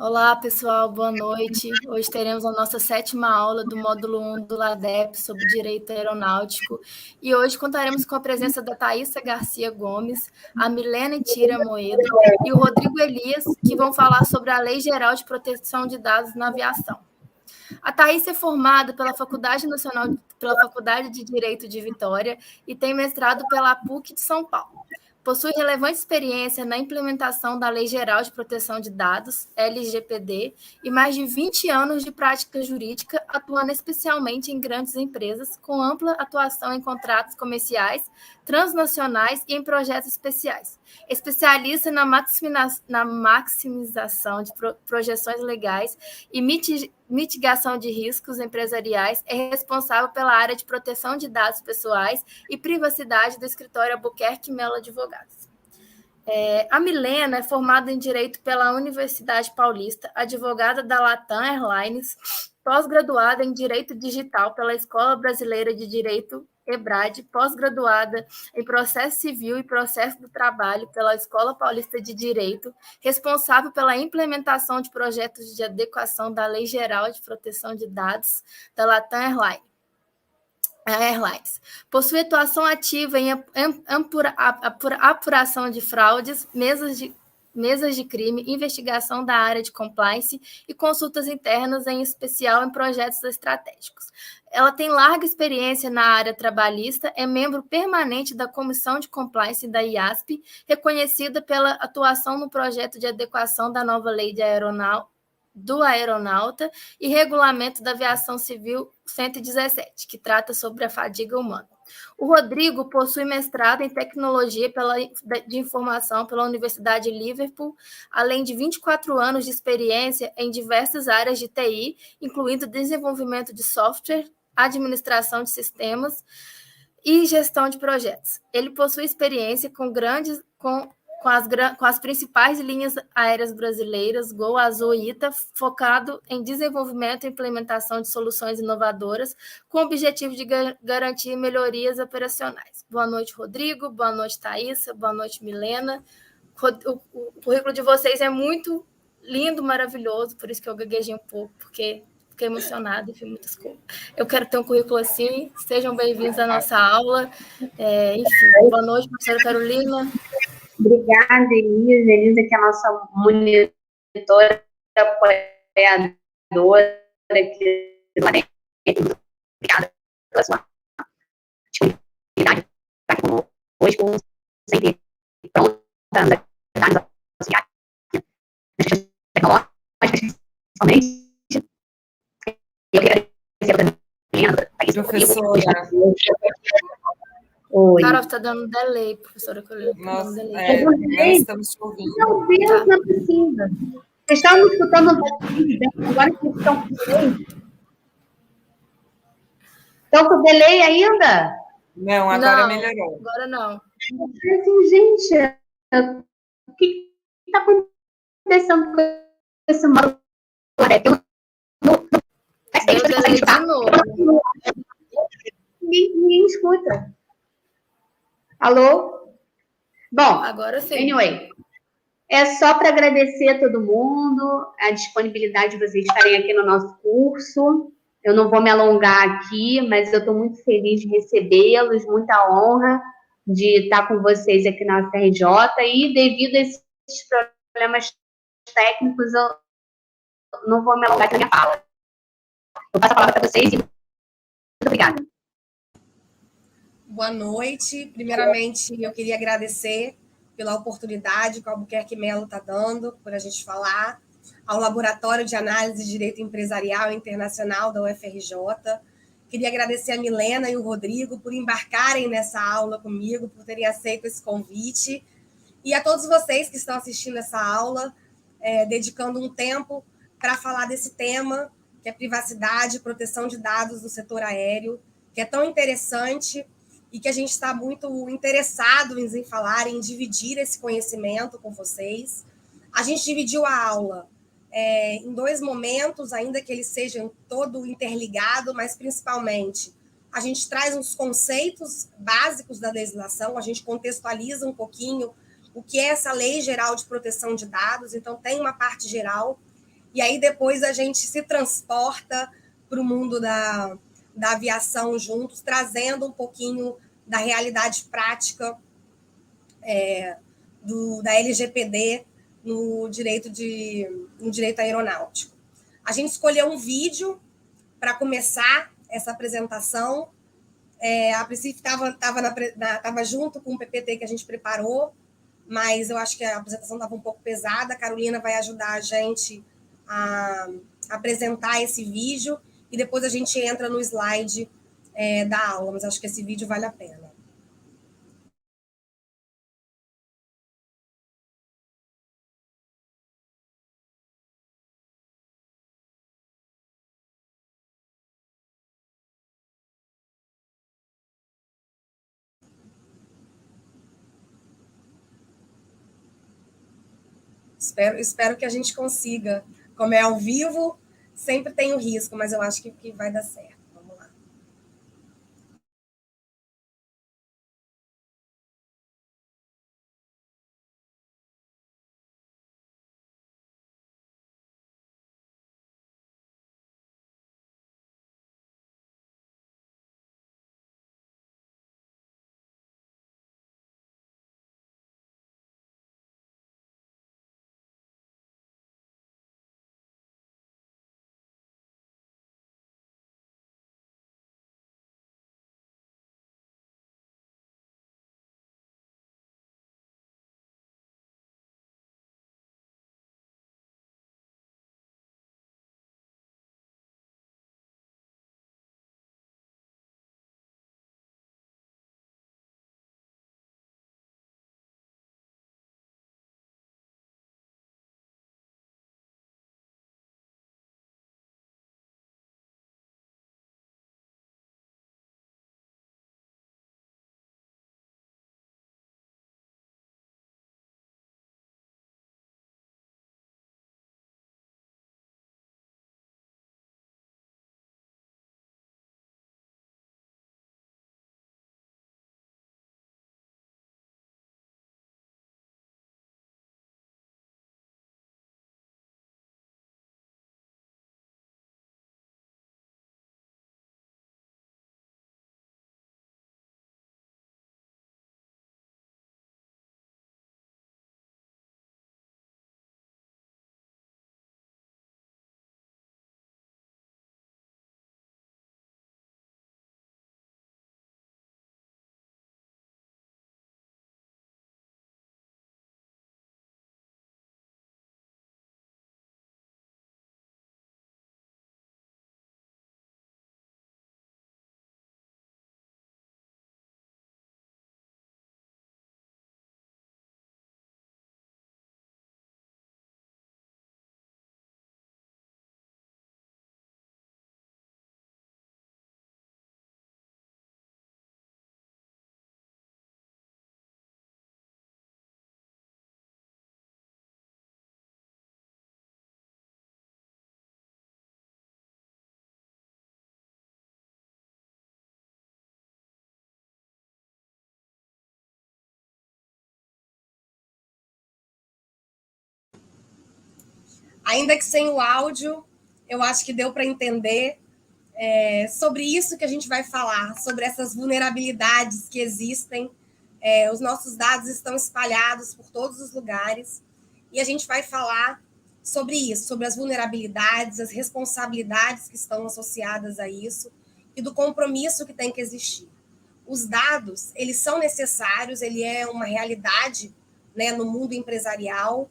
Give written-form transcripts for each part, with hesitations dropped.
Olá, pessoal, boa noite. Hoje teremos a nossa 7ª aula do módulo 1 do LADEP sobre Direito Aeronáutico. E hoje contaremos com a presença da Thaísa Garcia Gomes, a Milena Tira Moedo e o Rodrigo Elias, que vão falar sobre a Lei Geral de Proteção de Dados na Aviação. A Thaísa é formada pela Faculdade de Direito de Vitória e tem mestrado pela PUC de São Paulo. Possui relevante experiência na implementação da Lei Geral de Proteção de Dados, LGPD, e mais de 20 anos de prática jurídica, atuando especialmente em grandes empresas, com ampla atuação em contratos comerciais, transnacionais e em projetos especiais. Especialista na maximização de projeções legais e mitigação de riscos empresariais, é responsável pela área de proteção de dados pessoais e privacidade do escritório Albuquerque Melo Advogados. A Milena é formada em Direito pela Universidade Paulista, advogada da Latam Airlines, pós-graduada em Direito Digital pela Escola Brasileira de Direito EBRAD, pós-graduada em Processo Civil e Processo do Trabalho pela Escola Paulista de Direito, responsável pela implementação de projetos de adequação da Lei Geral de Proteção de Dados da Latam Airlines. Possui atuação ativa em apuração de fraudes, mesas de crime, investigação da área de compliance e consultas internas, em especial em projetos estratégicos. Ela tem larga experiência na área trabalhista, é membro permanente da Comissão de Compliance da IASP, reconhecida pela atuação no projeto de adequação da nova Lei do Aeronauta e Regulamento da Aviação Civil 117, que trata sobre a fadiga humana. O Rodrigo possui mestrado em Tecnologia de Informação pela Universidade de Liverpool, além de 24 anos de experiência em diversas áreas de TI, incluindo desenvolvimento de software, administração de sistemas e gestão de projetos. Ele possui experiência com as principais linhas aéreas brasileiras, Gol, Azul e ITA, focado em desenvolvimento e implementação de soluções inovadoras, com o objetivo de garantir melhorias operacionais. Boa noite, Rodrigo. Boa noite, Thaísa. Boa noite, Milena. O currículo de vocês é muito lindo, maravilhoso, por isso que eu gaguejei um pouco, porque fiquei emocionada e fiz muitas coisas. Eu quero ter um currículo assim. Sejam bem-vindos à nossa aula. Enfim, boa noite, professora Carolina. Obrigada, Elisa. Elisa, que é a nossa monitora, apoiadora aqui do LADEP. Obrigada pela sua disponibilidade para estar hoje com sempre pronta a dar as auxiliares tecnológicas, principalmente. Eu queria agradecer também, professora. Oi. Carol, está dando delay, professora. Nós estamos te ouvindo. Meu Deus, não é possível. Vocês estavam me escutando agora que estão com delay? Estão com delay ainda? Não, agora melhorou. Agora não. Assim, gente, o que está acontecendo com esse módulo? Deu delay de novo. Ninguém escuta. Alô? Bom, agora sim. Anyway, é só para agradecer a todo mundo, a disponibilidade de vocês estarem aqui no nosso curso. Eu não vou me alongar aqui, mas eu estou muito feliz de recebê-los, muita honra de estar com vocês aqui na UFRJ, e devido a esses problemas técnicos, eu não vou me alongar aqui na minha fala. Eu passo a palavra para vocês e muito obrigada. Boa noite. Primeiramente, eu queria agradecer pela oportunidade que o Albuquerque Melo está dando para a gente falar, ao Laboratório de Análise de Direito Empresarial e Internacional da UFRJ. Queria agradecer a Milena e o Rodrigo por embarcarem nessa aula comigo, por terem aceito esse convite, e a todos vocês que estão assistindo essa aula, dedicando um tempo para falar desse tema, que é privacidade e proteção de dados do setor aéreo, que é tão interessante e que a gente está muito interessado em falar, em dividir esse conhecimento com vocês. A gente dividiu a aula em 2 momentos, ainda que eles sejam todo interligado, mas principalmente a gente traz uns conceitos básicos da legislação, a gente contextualiza um pouquinho o que é essa Lei Geral de Proteção de Dados, então tem uma parte geral, e aí depois a gente se transporta para o mundo da aviação juntos, trazendo um pouquinho da realidade prática da LGPD no direito aeronáutico. A gente escolheu um vídeo para começar essa apresentação. A princípio estava junto com o PPT que a gente preparou, mas eu acho que a apresentação estava um pouco pesada. A Carolina vai ajudar a gente a apresentar esse vídeo e depois a gente entra no slide da aula, mas acho que esse vídeo vale a pena. Espero que a gente consiga. Como é ao vivo, sempre tem o risco, mas eu acho que vai dar certo. Vamos lá. Ainda que sem o áudio, eu acho que deu para entender sobre isso que a gente vai falar, sobre essas vulnerabilidades que existem. Os nossos dados estão espalhados por todos os lugares e a gente vai falar sobre isso, sobre as vulnerabilidades, as responsabilidades que estão associadas a isso e do compromisso que tem que existir. Os dados, eles são necessários, ele é uma realidade, né, no mundo empresarial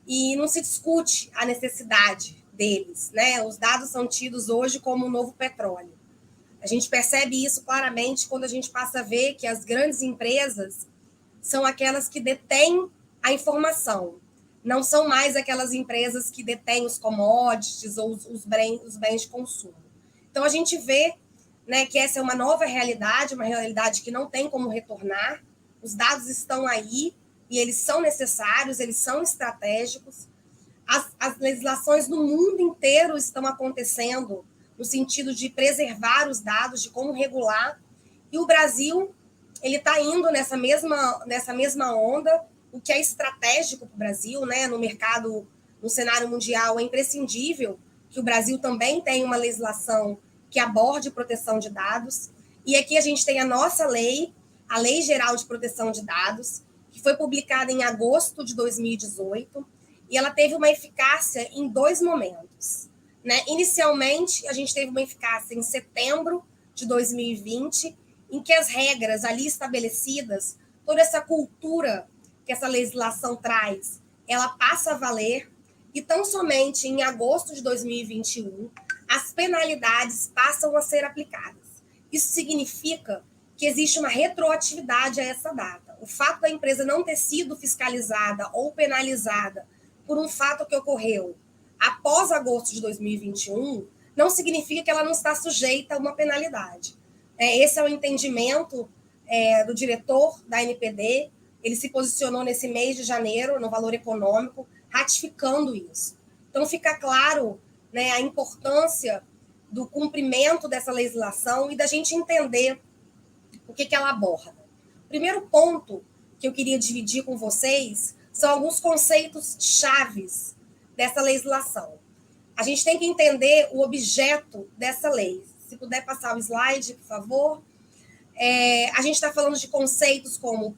e não se discute a necessidade deles, né? Os dados são tidos hoje como o novo petróleo. A gente percebe isso claramente quando a gente passa a ver que as grandes empresas são aquelas que detêm a informação, não são mais aquelas empresas que detêm os commodities ou os bens de consumo. Então, a gente vê, né, que essa é uma nova realidade, uma realidade que não tem como retornar. Os dados estão aí e eles são necessários, eles são estratégicos. As legislações no mundo inteiro estão acontecendo no sentido de preservar os dados, de como regular. E o Brasil ele está indo nessa mesma onda, o que é estratégico para o Brasil, né, no mercado no cenário mundial, é imprescindível que o Brasil também tenha uma legislação que aborde proteção de dados. E aqui a gente tem a nossa lei, a Lei Geral de Proteção de Dados, que foi publicada em agosto de 2018, e ela teve uma eficácia em 2 momentos. Né? Inicialmente, a gente teve uma eficácia em setembro de 2020, em que as regras ali estabelecidas, toda essa cultura que essa legislação traz, ela passa a valer, e tão somente em agosto de 2021, as penalidades passam a ser aplicadas. Isso significa que existe uma retroatividade a essa data. O fato da empresa não ter sido fiscalizada ou penalizada por um fato que ocorreu após agosto de 2021, não significa que ela não está sujeita a uma penalidade. Esse é o entendimento do diretor da NPD. Ele se posicionou nesse mês de janeiro, no Valor Econômico, ratificando isso. Então, fica claro, né, a importância do cumprimento dessa legislação e da gente entender o que ela aborda. O primeiro ponto que eu queria dividir com vocês são alguns conceitos chaves dessa legislação. A gente tem que entender o objeto dessa lei. Se puder passar o slide, por favor. A gente está falando de conceitos como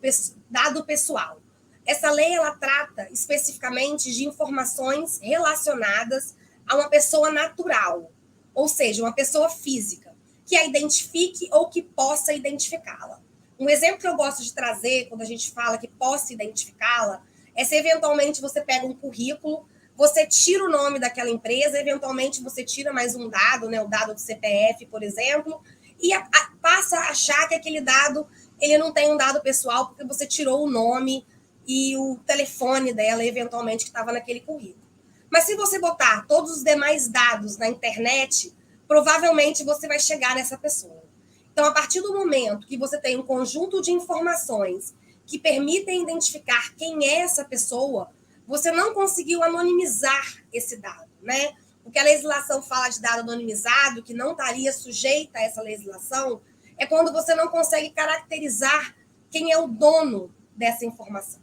dado pessoal. Essa lei ela trata especificamente de informações relacionadas a uma pessoa natural, ou seja, uma pessoa física, que a identifique ou que possa identificá-la. Um exemplo que eu gosto de trazer, quando a gente fala que possa identificá-la, é se eventualmente você pega um currículo, você tira o nome daquela empresa, eventualmente você tira mais um dado, né, o dado do CPF, por exemplo, e passa a achar que aquele dado ele não tem um dado pessoal, porque você tirou o nome e o telefone dela, eventualmente, que estava naquele currículo. Mas se você botar todos os demais dados na internet, provavelmente você vai chegar nessa pessoa. Então, a partir do momento que você tem um conjunto de informações que permitem identificar quem é essa pessoa, você não conseguiu anonimizar esse dado, né? O que a legislação fala de dado anonimizado, que não estaria sujeita a essa legislação, é quando você não consegue caracterizar quem é o dono dessa informação.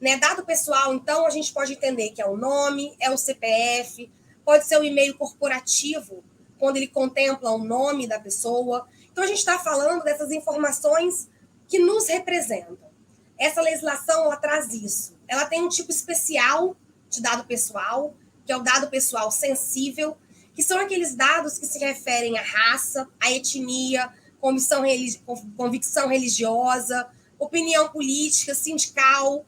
Né? Dado pessoal, então, a gente pode entender que é o nome, é o CPF, pode ser o e-mail corporativo, quando ele contempla o nome da pessoa. Então, a gente está falando dessas informações que nos representam. Essa legislação, ela traz isso. Ela tem um tipo especial de dado pessoal, que é o dado pessoal sensível, que são aqueles dados que se referem à raça, à etnia, convicção religiosa, opinião política, sindical.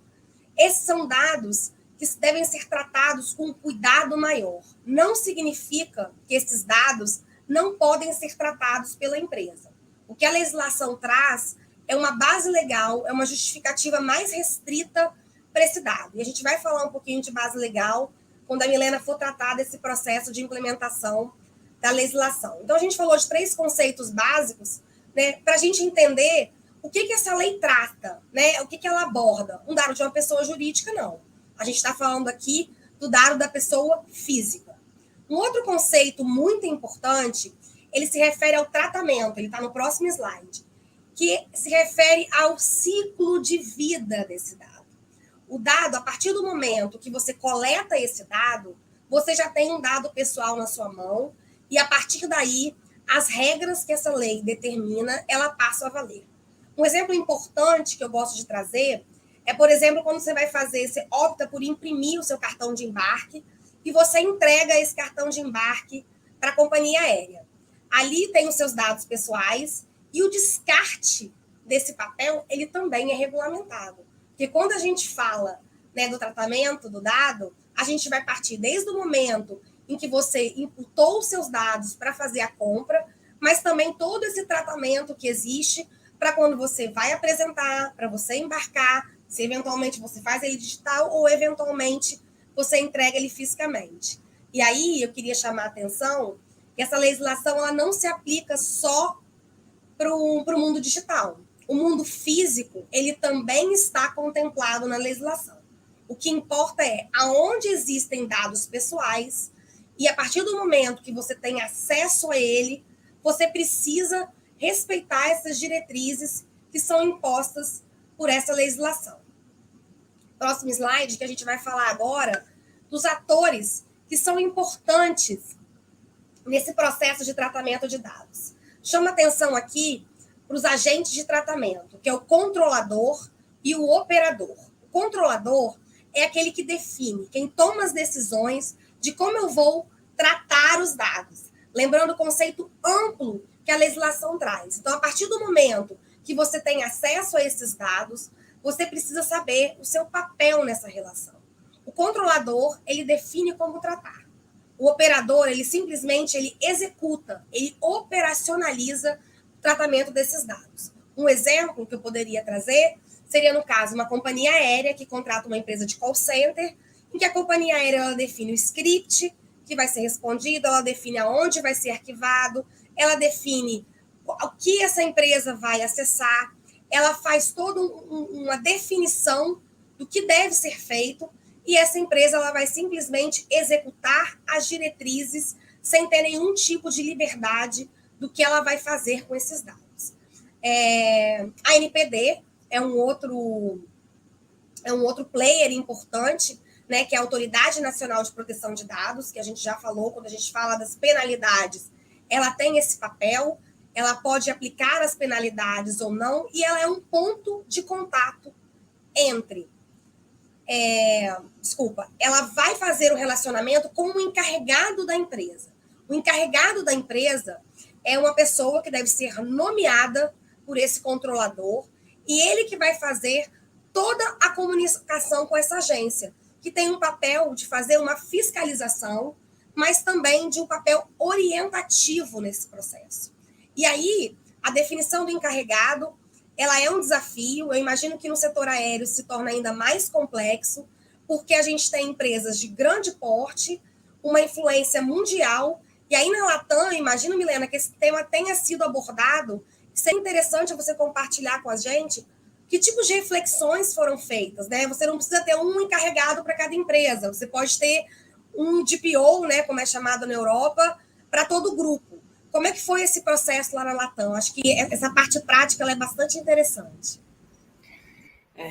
Esses são dados que devem ser tratados com cuidado maior. Não significa que esses dados não podem ser tratados pela empresa. O que a legislação traz é uma base legal, é uma justificativa mais restrita para esse dado. E a gente vai falar um pouquinho de base legal quando a Milena for tratar desse processo de implementação da legislação. Então, a gente falou de 3 conceitos básicos, né, para a gente entender o que essa lei trata, né, o que ela aborda. Um dado de uma pessoa jurídica, não. A gente está falando aqui do dado da pessoa física. Um outro conceito muito importante, ele se refere ao tratamento, ele está no próximo slide, que se refere ao ciclo de vida desse dado. O dado, a partir do momento que você coleta esse dado, você já tem um dado pessoal na sua mão, e a partir daí, as regras que essa lei determina, ela passa a valer. Um exemplo importante que eu gosto de trazer é, por exemplo, quando você vai fazer, você opta por imprimir o seu cartão de embarque e você entrega esse cartão de embarque para a companhia aérea. Ali tem os seus dados pessoais e o descarte desse papel, ele também é regulamentado. Porque quando a gente fala, né, do tratamento do dado, a gente vai partir desde o momento em que você imputou os seus dados para fazer a compra, mas também todo esse tratamento que existe para quando você vai apresentar, para você embarcar, se eventualmente você faz ele digital ou eventualmente você entrega ele fisicamente. E aí eu queria chamar a atenção que essa legislação ela não se aplica só para o mundo digital. O mundo físico, ele também está contemplado na legislação. O que importa é aonde existem dados pessoais e a partir do momento que você tem acesso a ele, você precisa respeitar essas diretrizes que são impostas por essa legislação. Próximo slide, que a gente vai falar agora dos atores que são importantes nesse processo de tratamento de dados. Chama atenção aqui para os agentes de tratamento, que é o controlador e o operador. O controlador é aquele que define, quem toma as decisões de como eu vou tratar os dados. Lembrando o conceito amplo que a legislação traz. Então, a partir do momento que você tem acesso a esses dados, você precisa saber o seu papel nessa relação. O controlador, ele define como tratar. O operador, ele simplesmente executa, ele operacionaliza o tratamento desses dados. Um exemplo que eu poderia trazer seria, no caso, uma companhia aérea que contrata uma empresa de call center, em que a companhia aérea ela define o script que vai ser respondido, ela define aonde vai ser arquivado, ela define o que essa empresa vai acessar, ela faz toda uma definição do que deve ser feito, e essa empresa ela vai simplesmente executar as diretrizes sem ter nenhum tipo de liberdade do que ela vai fazer com esses dados. A NPD é um outro player importante, né, que é a Autoridade Nacional de Proteção de Dados, que a gente já falou, quando a gente fala das penalidades, ela tem esse papel, ela pode aplicar as penalidades ou não, e ela é um ponto de contato entre... ela vai fazer o relacionamento com o encarregado da empresa. O encarregado da empresa é uma pessoa que deve ser nomeada por esse controlador, e ele que vai fazer toda a comunicação com essa agência, que tem um papel de fazer uma fiscalização, mas também de um papel orientativo nesse processo. E aí, a definição do encarregado, ela é um desafio. Eu imagino que no setor aéreo se torna ainda mais complexo, porque a gente tem empresas de grande porte, uma influência mundial, e aí na Latam, eu imagino, Milena, que esse tema tenha sido abordado. Seria interessante você compartilhar com a gente que tipos de reflexões foram feitas, né? Você não precisa ter um encarregado para cada empresa, você pode ter um DPO, né, como é chamado na Europa, para todo o grupo. Como é que foi esse processo lá na Latam? Acho que essa parte prática ela é bastante interessante.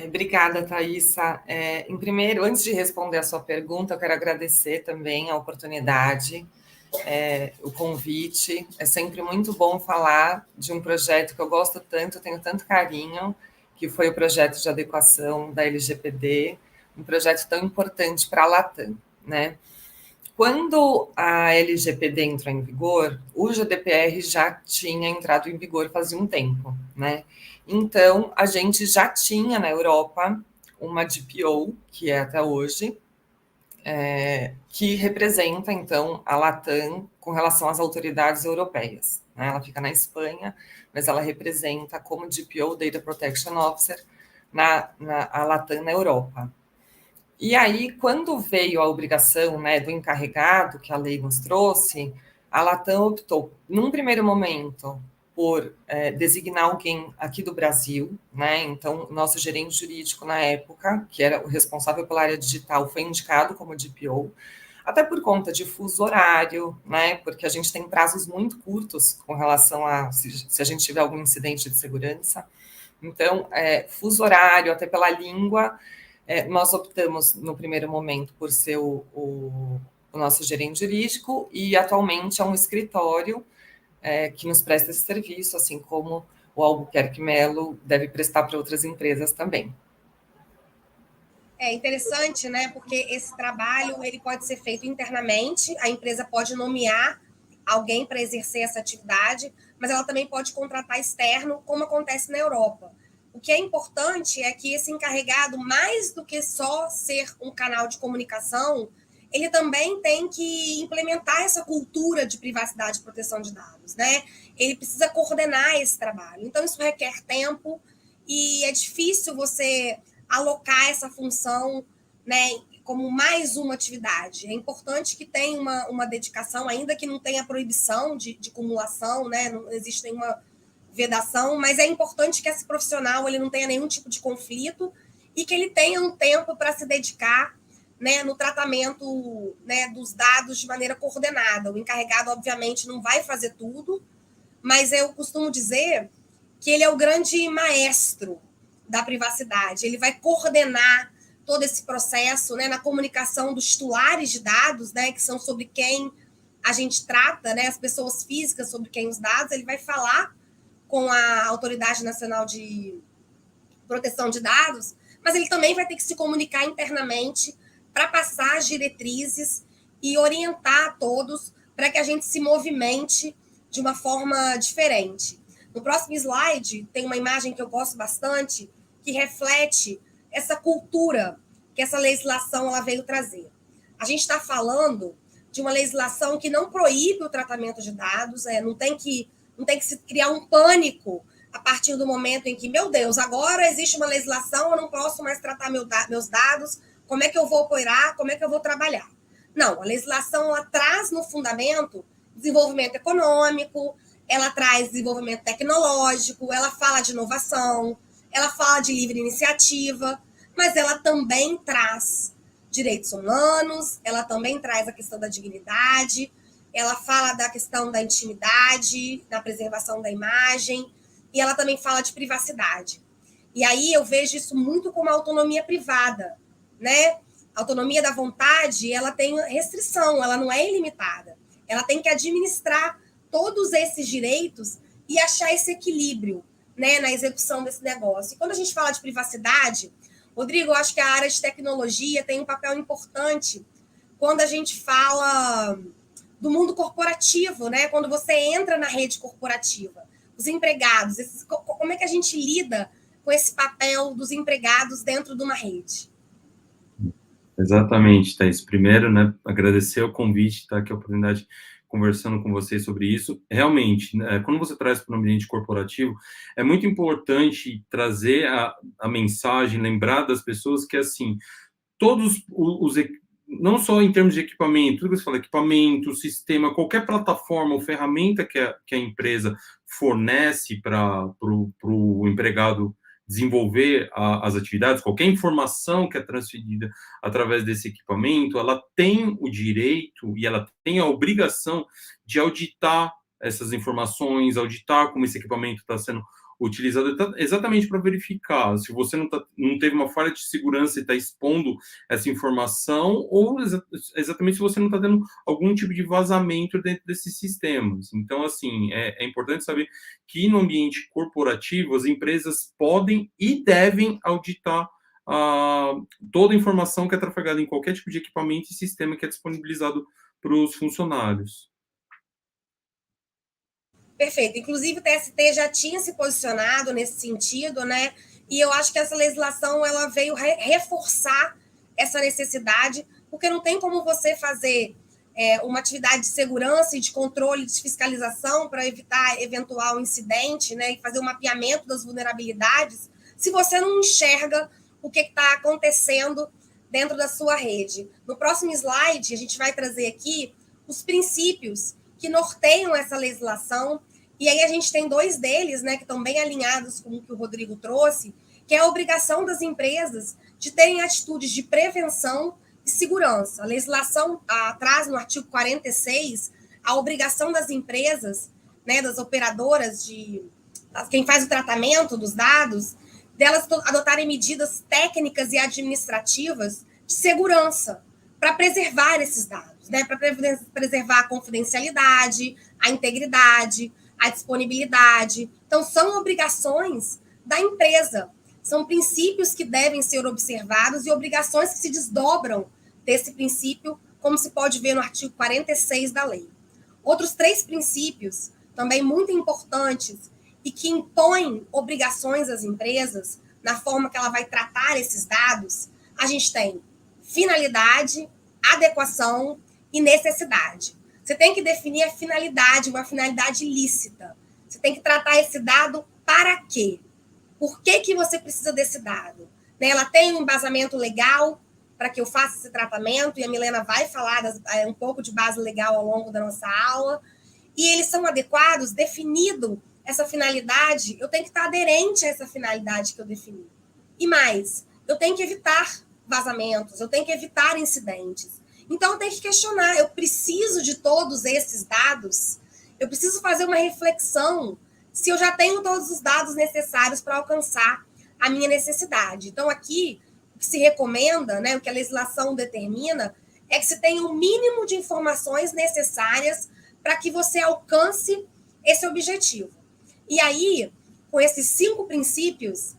Obrigada, Thaisa. Em primeiro, antes de responder a sua pergunta, eu quero agradecer também a oportunidade, o convite. É sempre muito bom falar de um projeto que eu gosto tanto, tenho tanto carinho, que foi o projeto de adequação da LGPD, um projeto tão importante para a Latam, né? Quando a LGPD entrou em vigor, o GDPR já tinha entrado em vigor fazia um tempo, né? Então, a gente já tinha na Europa uma DPO, que é até hoje, que representa, então, a Latam com relação às autoridades europeias, né? Ela fica na Espanha, mas ela representa como DPO, Data Protection Officer, a Latam na Europa. E aí, quando veio a obrigação, né, do encarregado, que a lei nos trouxe, a Latam optou, num primeiro momento, por designar alguém aqui do Brasil, né? Então, nosso gerente jurídico na época, que era o responsável pela área digital, foi indicado como DPO, até por conta de fuso horário, né? Porque a gente tem prazos muito curtos com relação a se a gente tiver algum incidente de segurança. Então, fuso horário, até pela língua, nós optamos, no primeiro momento, por ser o nosso gerente jurídico, e atualmente é um escritório que nos presta esse serviço, assim como o Albuquerque Melo deve prestar para outras empresas também. É interessante, né? Porque esse trabalho ele pode ser feito internamente, a empresa pode nomear alguém para exercer essa atividade, mas ela também pode contratar externo, como acontece na Europa. O que é importante é que esse encarregado, mais do que só ser um canal de comunicação, ele também tem que implementar essa cultura de privacidade e proteção de dados, né? Ele precisa coordenar esse trabalho. Então, isso requer tempo e é difícil você alocar essa função, né, como mais uma atividade. É importante que tenha uma dedicação, ainda que não tenha proibição de acumulação, né? Não existe nenhuma vedação, mas é importante que esse profissional ele não tenha nenhum tipo de conflito e que ele tenha um tempo para se dedicar, né, no tratamento, né, dos dados de maneira coordenada. O encarregado, obviamente, não vai fazer tudo, mas eu costumo dizer que ele é o grande maestro da privacidade. Ele vai coordenar todo esse processo, né, na comunicação dos titulares de dados, né, que são sobre quem a gente trata, né, as pessoas físicas sobre quem os dados, ele vai falar com a Autoridade Nacional de Proteção de Dados, mas ele também vai ter que se comunicar internamente para passar as diretrizes e orientar a todos para que a gente se movimente de uma forma diferente. No próximo slide, tem uma imagem que eu gosto bastante, que reflete essa cultura que essa legislação ela veio trazer. A gente está falando de uma legislação que não proíbe o tratamento de dados, não tem que se criar um pânico a partir do momento em que, meu Deus, agora existe uma legislação, eu não posso mais tratar meus dados, como é que eu vou operar, como é que eu vou trabalhar? Não, a legislação ela traz no fundamento desenvolvimento econômico, ela traz desenvolvimento tecnológico, ela fala de inovação, ela fala de livre iniciativa, mas ela também traz direitos humanos, ela também traz a questão da dignidade, ela fala da questão da intimidade, da preservação da imagem, e ela também fala de privacidade. E aí eu vejo isso muito como autonomia privada, né? A autonomia da vontade, ela tem restrição, ela não é ilimitada. Ela tem que administrar todos esses direitos e achar esse equilíbrio, né, na execução desse negócio. E quando a gente fala de privacidade, Rodrigo, eu acho que a área de tecnologia tem um papel importante quando a gente fala do mundo corporativo, né? Quando você entra na rede corporativa, os empregados, como é que a gente lida com esse papel dos empregados dentro de uma rede? Exatamente, Thaís. Primeiro, né, agradecer o convite, estar aqui a oportunidade conversando com vocês sobre isso. Realmente, né, quando você traz para o ambiente corporativo, é muito importante trazer a mensagem, lembrar das pessoas que, assim, todos os não só em termos de equipamento, tudo que você fala, equipamento, sistema, qualquer plataforma ou ferramenta que a empresa fornece para o empregado desenvolver as atividades, qualquer informação que é transferida através desse equipamento, ela tem o direito e ela tem a obrigação de auditar essas informações, auditar como esse equipamento está sendo utilizado, exatamente para verificar se você não teve uma falha de segurança e está expondo essa informação, ou exatamente se você não está tendo algum tipo de vazamento dentro desses sistemas. Então, assim, é importante saber que no ambiente corporativo as empresas podem e devem auditar toda a informação que é trafegada em qualquer tipo de equipamento e sistema que é disponibilizado para os funcionários. Perfeito. Inclusive, o TST já tinha se posicionado nesse sentido, né? E eu acho que essa legislação ela veio reforçar essa necessidade, porque não tem como você fazer uma atividade de segurança e de controle, de fiscalização para evitar eventual incidente, né? E fazer um mapeamento das vulnerabilidades, se você não enxerga o que está acontecendo dentro da sua rede. No próximo slide, a gente vai trazer aqui os princípios que norteiam essa legislação, e aí a gente tem dois deles, né, que estão bem alinhados com o que o Rodrigo trouxe, que é a obrigação das empresas de terem atitudes de prevenção e segurança. A legislação traz no artigo 46 a obrigação das empresas, né, das operadoras, quem faz o tratamento dos dados, delas adotarem medidas técnicas e administrativas de segurança para preservar esses dados, né? Para preservar a confidencialidade, a integridade, a disponibilidade. Então, são obrigações da empresa, são princípios que devem ser observados e obrigações que se desdobram desse princípio, como se pode ver no artigo 46 da lei. Outros 3 princípios, também muito importantes, e que impõem obrigações às empresas na forma que ela vai tratar esses dados, a gente tem finalidade, adequação e necessidade. Você tem que definir a finalidade, uma finalidade lícita. Você tem que tratar esse dado para quê? Por que você precisa desse dado? Ela tem um embasamento legal para que eu faça esse tratamento, e a Milena vai falar um pouco de base legal ao longo da nossa aula, e eles são adequados, definido essa finalidade, eu tenho que estar aderente a essa finalidade que eu defini. E mais, eu tenho que evitar vazamentos, eu tenho que evitar incidentes. Então, eu tenho que questionar, eu preciso de todos esses dados? Eu preciso fazer uma reflexão se eu já tenho todos os dados necessários para alcançar a minha necessidade. Então, aqui, o que se recomenda, né, o que a legislação determina, é que se tenha o mínimo de informações necessárias para que você alcance esse objetivo. E aí, com esses 5 princípios,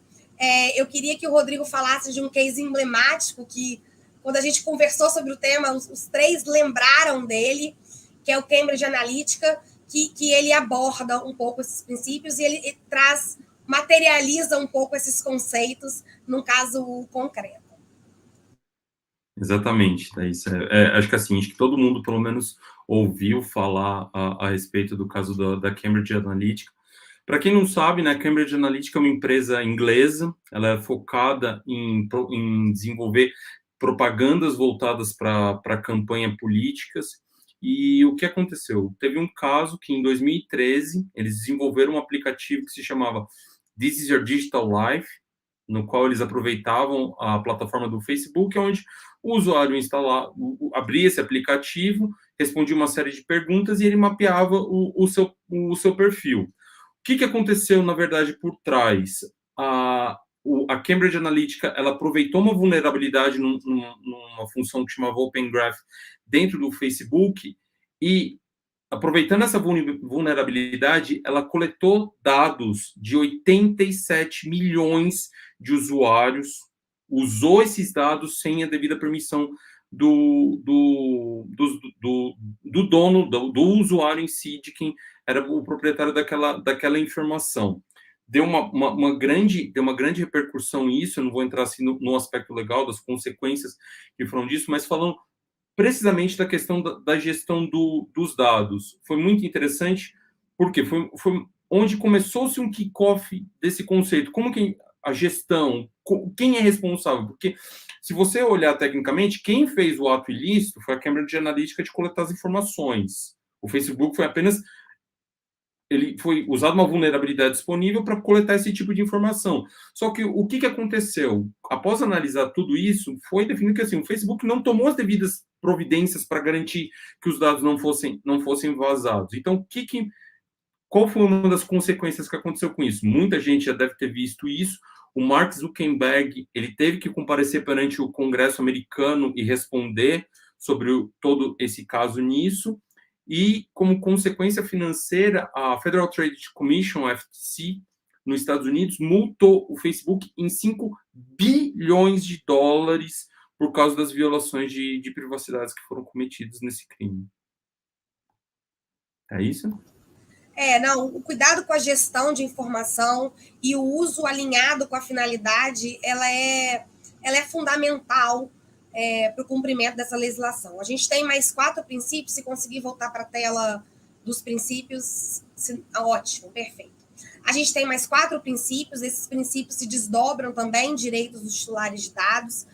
eu queria que o Rodrigo falasse de um case emblemático que, quando a gente conversou sobre o tema, os 3 lembraram dele, que é o Cambridge Analytica, que ele aborda um pouco esses princípios e ele materializa um pouco esses conceitos num caso concreto. Exatamente, Thaís. Acho que assim, acho que todo mundo, pelo menos, ouviu falar a respeito do caso da Cambridge Analytica. Para quem não sabe, né, a Cambridge Analytica é uma empresa inglesa, ela é focada em desenvolver propagandas voltadas para campanha políticas. E o que aconteceu? Teve um caso que, em 2013, eles desenvolveram um aplicativo que se chamava This is Your Digital Life, no qual eles aproveitavam a plataforma do Facebook, onde o usuário abria esse aplicativo, respondia uma série de perguntas e ele mapeava o seu perfil. O que aconteceu, na verdade, por trás? A Cambridge Analytica, ela aproveitou uma vulnerabilidade numa função que chamava Open Graph dentro do Facebook e, aproveitando essa vulnerabilidade, ela coletou dados de 87 milhões de usuários, usou esses dados sem a devida permissão do dono, do usuário em si, de quem era o proprietário daquela informação. Deu uma grande repercussão isso, eu não vou entrar assim no aspecto legal das consequências que foram disso, mas falando precisamente da questão da gestão dos dados. Foi muito interessante, porque foi onde começou-se um kickoff desse conceito. Como que a gestão, quem é responsável? Porque, se você olhar tecnicamente, quem fez o ato ilícito foi a Cambridge Analytica de coletar as informações. O Facebook foi apenas... ele foi usado uma vulnerabilidade disponível para coletar esse tipo de informação. Só que o que aconteceu? Após analisar tudo isso, foi definido que assim, o Facebook não tomou as devidas providências para garantir que os dados não fossem vazados. Então, qual foi uma das consequências que aconteceu com isso? Muita gente já deve ter visto isso. O Mark Zuckerberg, ele teve que comparecer perante o Congresso americano e responder sobre todo esse caso nisso. E, como consequência financeira, a Federal Trade Commission, a FTC, nos Estados Unidos, multou o Facebook em 5 bilhões de dólares por causa das violações de privacidade que foram cometidas nesse crime. É isso? Não, o cuidado com a gestão de informação e o uso alinhado com a finalidade, ela é fundamental para o cumprimento dessa legislação. A gente tem mais 4 princípios, se conseguir voltar para a tela dos princípios, ótimo, perfeito. A gente tem mais 4 princípios, esses princípios se desdobram também em direitos dos titulares de dados.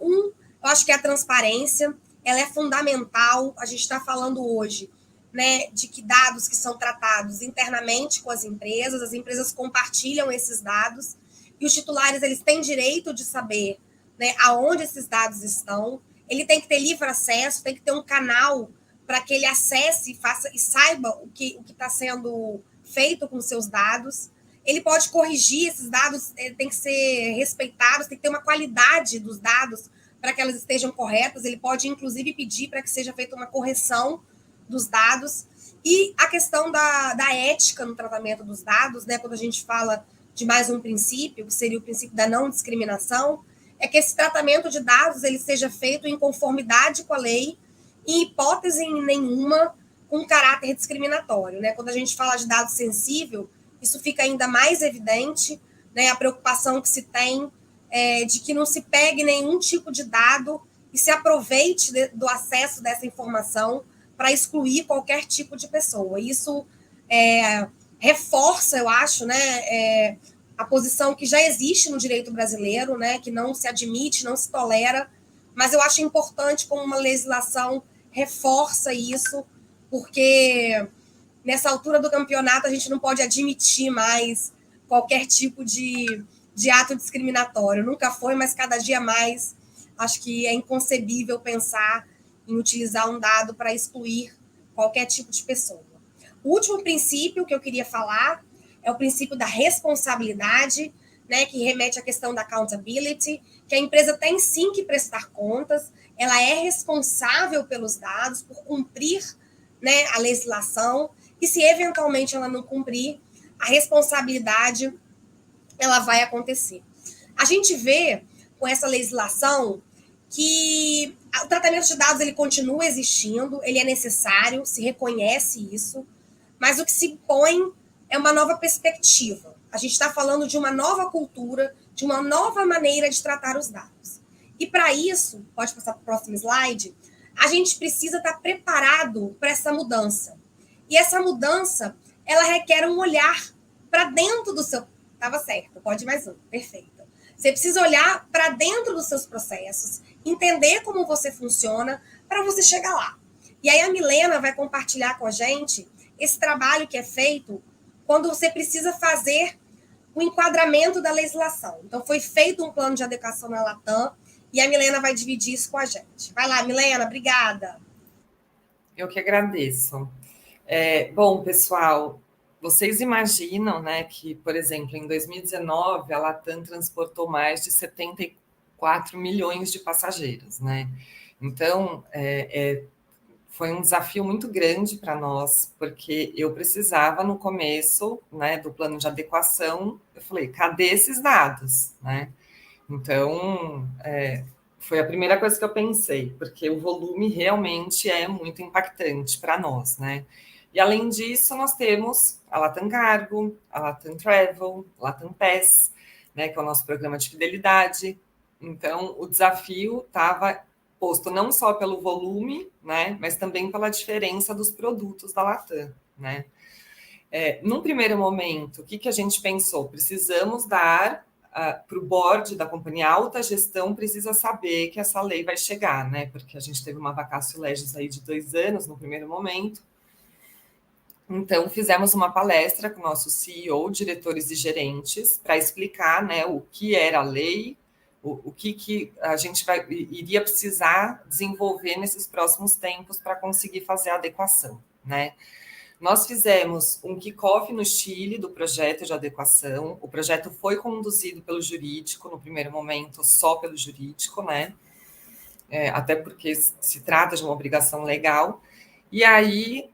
Eu acho que a transparência, ela é fundamental. A gente está falando hoje, né, de que dados que são tratados internamente com as empresas compartilham esses dados, e os titulares eles têm direito de saber, né, aonde esses dados estão. Ele tem que ter livre acesso, tem que ter um canal para que ele acesse e saiba o que está sendo feito com seus dados. Ele pode corrigir esses dados, tem que ser respeitados, tem que ter uma qualidade dos dados para que elas estejam corretas. Ele pode, inclusive, pedir para que seja feita uma correção dos dados. E a questão da ética no tratamento dos dados, né, quando a gente fala de mais um princípio, que seria o princípio da não discriminação, é que esse tratamento de dados ele seja feito em conformidade com a lei, em hipótese nenhuma com caráter discriminatório, né? Quando a gente fala de dado sensível, isso fica ainda mais evidente, né? A preocupação que se tem de que não se pegue nenhum tipo de dado e se aproveite do acesso dessa informação para excluir qualquer tipo de pessoa. Isso reforça, eu acho, né, a posição que já existe no direito brasileiro, né, que não se admite, não se tolera, mas eu acho importante como uma legislação reforça isso, porque nessa altura do campeonato a gente não pode admitir mais qualquer tipo de ato discriminatório. Nunca foi, mas cada dia mais acho que é inconcebível pensar em utilizar um dado para excluir qualquer tipo de pessoa. O último princípio que eu queria falar é o princípio da responsabilidade, né, que remete à questão da accountability, que a empresa tem sim que prestar contas, ela é responsável pelos dados, por cumprir, né, a legislação, e se eventualmente ela não cumprir, a responsabilidade ela vai acontecer. A gente vê com essa legislação que o tratamento de dados ele continua existindo, ele é necessário, se reconhece isso, mas o que se impõe é uma nova perspectiva. A gente está falando de uma nova cultura, de uma nova maneira de tratar os dados. E para isso, pode passar para o próximo slide, a gente precisa estar preparado para essa mudança. E essa mudança, ela requer um olhar para dentro do seu... Estava certo, pode ir mais um, perfeito. Você precisa olhar para dentro dos seus processos, entender como você funciona para você chegar lá. E aí a Milena vai compartilhar com a gente esse trabalho que é feito quando você precisa fazer o enquadramento da legislação. Então, foi feito um plano de adequação na Latam e a Milena vai dividir isso com a gente. Vai lá, Milena, obrigada. Eu que agradeço. Bom, pessoal, vocês imaginam, né, que, por exemplo, em 2019, a Latam transportou mais de 74 milhões de passageiros, né? Então, foi um desafio muito grande para nós, porque eu precisava, no começo, né, do plano de adequação, eu falei, cadê esses dados, né? Então, foi a primeira coisa que eu pensei, porque o volume realmente é muito impactante para nós, né? E, além disso, nós temos a Latam Cargo, a Latam Travel, a Latam Pass, né, que é o nosso programa de fidelidade. Então, o desafio estava posto não só pelo volume, né, mas também pela diferença dos produtos da Latam, né? Num primeiro momento, o que a gente pensou? Precisamos dar para o board da companhia, a alta gestão precisa saber que essa lei vai chegar, né? Porque a gente teve uma vacatio legis aí de 2 anos no primeiro momento. Então, fizemos uma palestra com o nosso CEO, diretores e gerentes, para explicar, né, o que era a lei, o que a gente iria precisar desenvolver nesses próximos tempos para conseguir fazer a adequação, né? Nós fizemos um kick-off no Chile do projeto de adequação. O projeto foi conduzido pelo jurídico, no primeiro momento, só pelo jurídico, né? Até porque se trata de uma obrigação legal. E aí,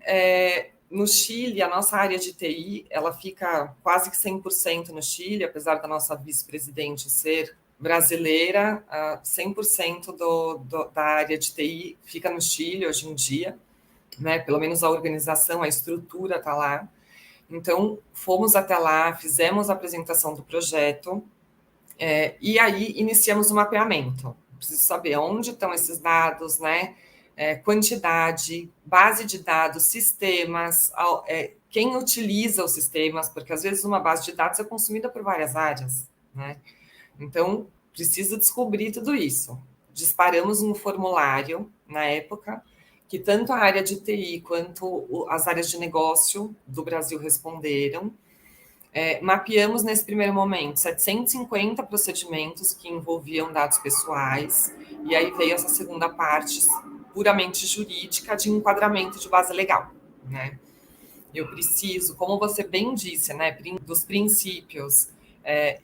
no Chile, a nossa área de TI, ela fica quase que 100% no Chile, apesar da nossa vice-presidente ser brasileira, 100% da área de TI fica no Chile hoje em dia, né? Pelo menos a organização, a estrutura está lá. Então, fomos até lá, fizemos a apresentação do projeto, e aí iniciamos o mapeamento. Preciso saber onde estão esses dados, né? Quantidade, base de dados, sistemas, quem utiliza os sistemas, porque às vezes uma base de dados é consumida por várias áreas, né? Então, preciso descobrir tudo isso. Disparamos um formulário, na época, que tanto a área de TI quanto as áreas de negócio do Brasil responderam. Mapeamos, nesse primeiro momento, 750 procedimentos que envolviam dados pessoais, e aí veio essa segunda parte puramente jurídica de enquadramento de base legal, né? Eu preciso, como você bem disse, né, dos princípios,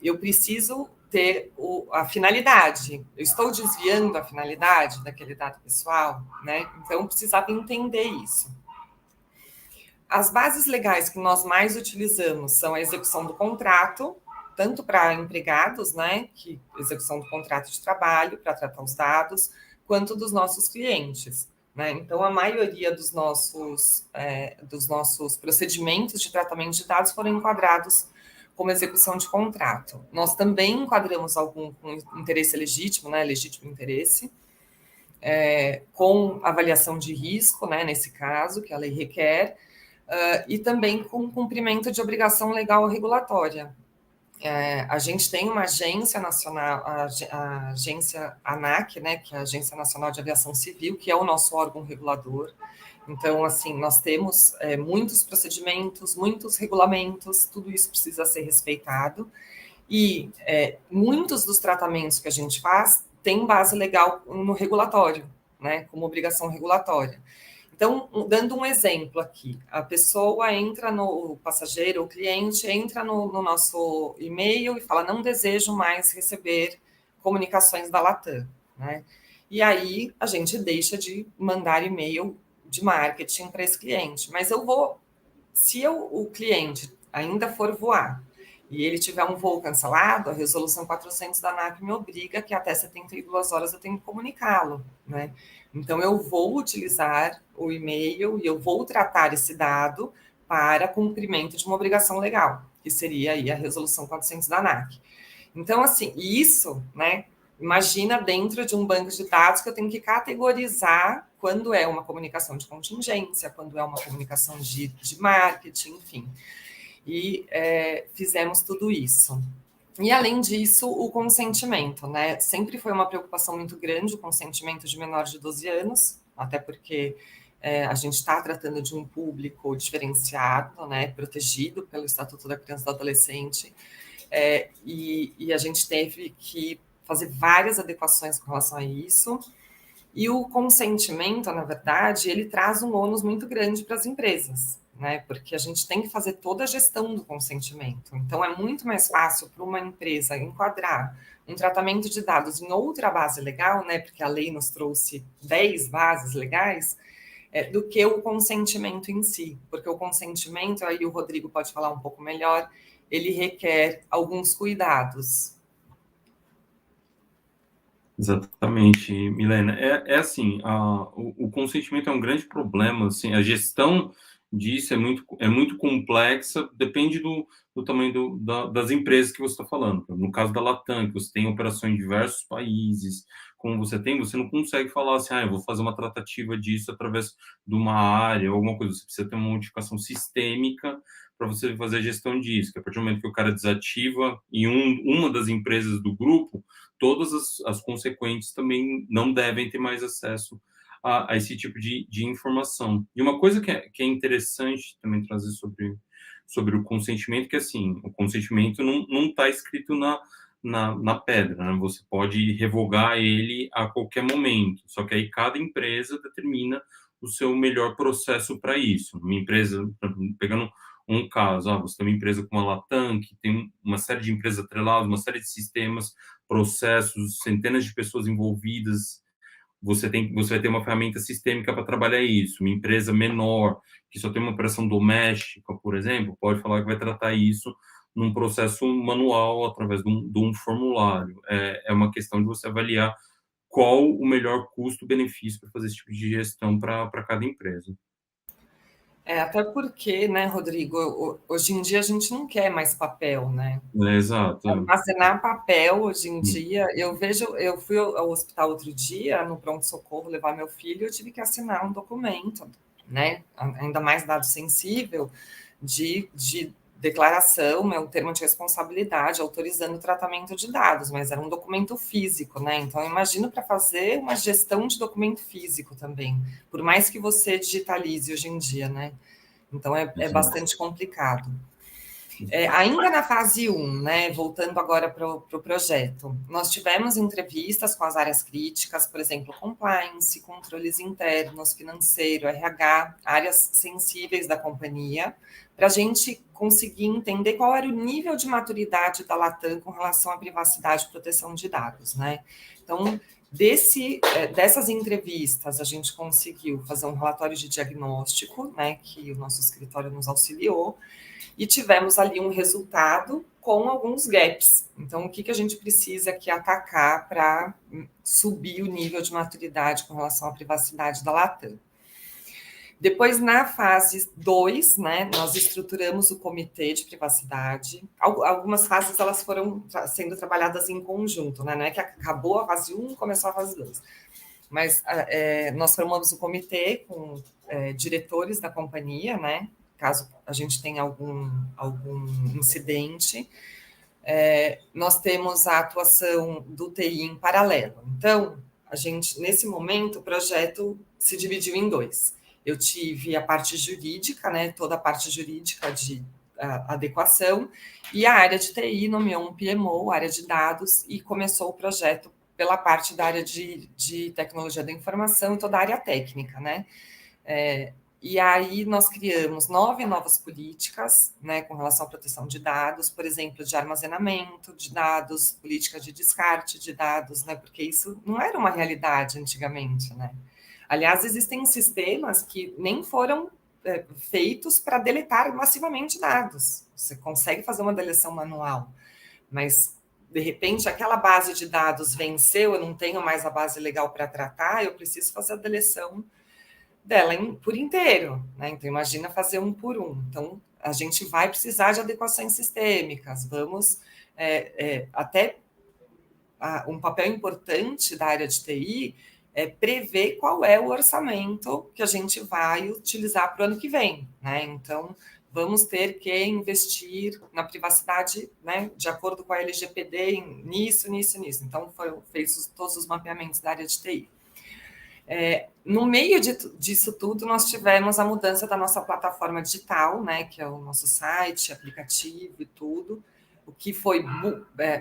eu preciso ter a finalidade. Eu estou desviando a finalidade daquele dado pessoal, né? Então, eu precisava entender isso. As bases legais que nós mais utilizamos são a execução do contrato, tanto para empregados, né, que execução do contrato de trabalho, para tratar os dados, quanto dos nossos clientes, né? Então, a maioria dos nossos procedimentos de tratamento de dados foram enquadrados como execução de contrato. Nós também enquadramos algum com interesse legítimo, né, legítimo interesse, com avaliação de risco, né, nesse caso, que a lei requer, e também com cumprimento de obrigação legal regulatória. A gente tem uma agência nacional, a agência ANAC, né, que é a Agência Nacional de Aviação Civil, que é o nosso órgão regulador. Então, assim, nós temos muitos procedimentos, muitos regulamentos, tudo isso precisa ser respeitado. E muitos dos tratamentos que a gente faz têm base legal no regulatório, né, como obrigação regulatória. Então, dando um exemplo aqui, a pessoa entra o passageiro, o cliente entra no nosso e-mail e fala, não desejo mais receber comunicações da Latam, né? E aí a gente deixa de mandar e-mail de marketing para esse cliente. Mas se o cliente ainda for voar e ele tiver um voo cancelado, a resolução 400 da ANAC me obriga que até 72 horas eu tenho que comunicá-lo, né? Então, eu vou utilizar o e-mail e eu vou tratar esse dado para cumprimento de uma obrigação legal, que seria aí a resolução 400 da ANAC. Então, assim, isso, né? Imagina dentro de um banco de dados que eu tenho que categorizar quando é uma comunicação de contingência, quando é uma comunicação de marketing, enfim. E fizemos tudo isso. E, além disso, o consentimento, né? Sempre foi uma preocupação muito grande o consentimento de menor de 12 anos, até porque a gente está tratando de um público diferenciado, né? Protegido pelo Estatuto da Criança e do Adolescente, e a gente teve que fazer várias adequações com relação a isso. E o consentimento, na verdade, ele traz um ônus muito grande para as empresas, né? Porque a gente tem que fazer toda a gestão do consentimento. Então, é muito mais fácil para uma empresa enquadrar um tratamento de dados em outra base legal, né? Porque a lei nos trouxe 10 bases legais, do que o consentimento em si. Porque o consentimento, aí o Rodrigo pode falar um pouco melhor, ele requer alguns cuidados. Exatamente, Milena. Assim, o consentimento é um grande problema, assim, a gestão disso é muito complexa, depende do tamanho das empresas que você está falando. No caso da Latam, que você tem operações em diversos países, como você não consegue falar assim, eu vou fazer uma tratativa disso através de uma área ou alguma coisa, você precisa ter uma modificação sistêmica para você fazer a gestão disso, que a partir do momento que o cara desativa em uma das empresas do grupo, todas as consequentes também não devem ter mais acesso a esse tipo de informação. E uma coisa que é interessante também trazer sobre o consentimento, que assim, o consentimento não está escrito na pedra, né? Você pode revogar ele a qualquer momento, só que aí cada empresa determina o seu melhor processo para isso. Uma empresa, pegando um caso, você tem uma empresa como a Latam, que tem uma série de empresas atreladas, uma série de sistemas, processos, centenas de pessoas envolvidas, você vai ter uma ferramenta sistêmica para trabalhar isso. Uma empresa menor, que só tem uma operação doméstica, por exemplo, pode falar que vai tratar isso num processo manual, através de um formulário. É uma questão de você avaliar qual o melhor custo-benefício para fazer esse tipo de gestão para cada empresa. Até porque, né, Rodrigo, hoje em dia a gente não quer mais papel, né? Exato. Armazenar papel hoje em dia, eu fui ao hospital outro dia, no pronto-socorro, levar meu filho, eu tive que assinar um documento, né? Ainda mais dado sensível, de declaração, um termo de responsabilidade, autorizando o tratamento de dados, mas era um documento físico, né? Então, eu imagino para fazer uma gestão de documento físico também, por mais que você digitalize hoje em dia, né? Então, é bastante complicado. Ainda na fase 1, né, voltando agora para o projeto, nós tivemos entrevistas com as áreas críticas, por exemplo, compliance, controles internos, financeiro, RH, áreas sensíveis da companhia, para a gente conseguir entender qual era o nível de maturidade da Latam com relação à privacidade e proteção de dados, né? Então, dessas entrevistas, a gente conseguiu fazer um relatório de diagnóstico, né, que o nosso escritório nos auxiliou, e tivemos ali um resultado com alguns gaps. Então, o que a gente precisa aqui atacar para subir o nível de maturidade com relação à privacidade da Latam? Depois, na fase 2, né, nós estruturamos o comitê de privacidade. Algumas fases elas foram sendo trabalhadas em conjunto, né? Não é que acabou a fase 1 e começou a fase 2. Mas nós formamos o comitê com diretores da companhia, né? Caso a gente tenha algum incidente. Nós temos a atuação do TI em paralelo. Então, nesse momento, o projeto se dividiu em 2. Eu tive a parte jurídica, né, toda a parte jurídica de adequação, e a área de TI nomeou um PMO, área de dados, e começou o projeto pela parte da área de tecnologia da informação e toda a área técnica, né? E aí nós criamos 9 novas políticas, né, com relação à proteção de dados, por exemplo, de armazenamento de dados, política de descarte de dados, né, porque isso não era uma realidade antigamente, né. Aliás, existem sistemas que nem foram feitos para deletar massivamente dados. Você consegue fazer uma deleção manual, mas de repente aquela base de dados venceu, eu não tenho mais a base legal para tratar, eu preciso fazer a deleção dela por inteiro, né? Então imagina fazer um por um. Então a gente vai precisar de adequações sistêmicas. Vamos até um papel importante da área de TI é prever qual é o orçamento que a gente vai utilizar para o ano que vem, né? Então vamos ter que investir na privacidade, né, de acordo com a LGPD, nisso. Então foram feitos todos os mapeamentos da área de TI. No meio disso tudo, nós tivemos a mudança da nossa plataforma digital, né, que é o nosso site, aplicativo e tudo, o que foi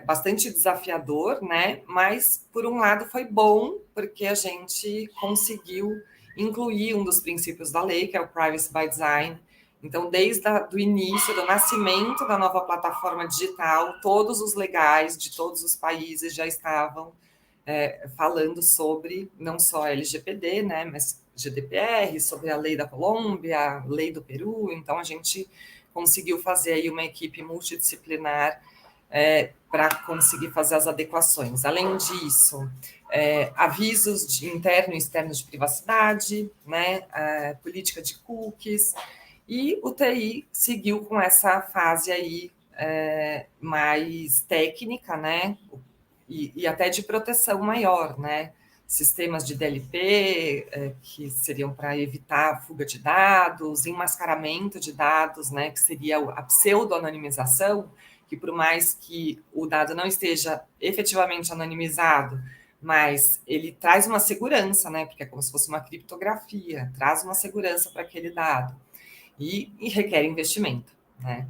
bastante desafiador, né, mas, por um lado, foi bom, porque a gente conseguiu incluir um dos princípios da lei, que é o Privacy by Design. Então, desde o início, do nascimento da nova plataforma digital, todos os legais de todos os países já estavam falando sobre não só a LGPD, né, mas GDPR, sobre a lei da Colômbia, a lei do Peru. Então, a gente conseguiu fazer aí uma equipe multidisciplinar para conseguir fazer as adequações. Além disso, avisos de interno e externo de privacidade, né, política de cookies, e o TI seguiu com essa fase aí mais técnica, né, e até de proteção maior, né? Sistemas de DLP, que seriam para evitar a fuga de dados, enmascaramento de dados, né? Que seria a pseudo-anonimização, que por mais que o dado não esteja efetivamente anonimizado, mas ele traz uma segurança, né? Porque é como se fosse uma criptografia, traz uma segurança para aquele dado e requer investimento, né?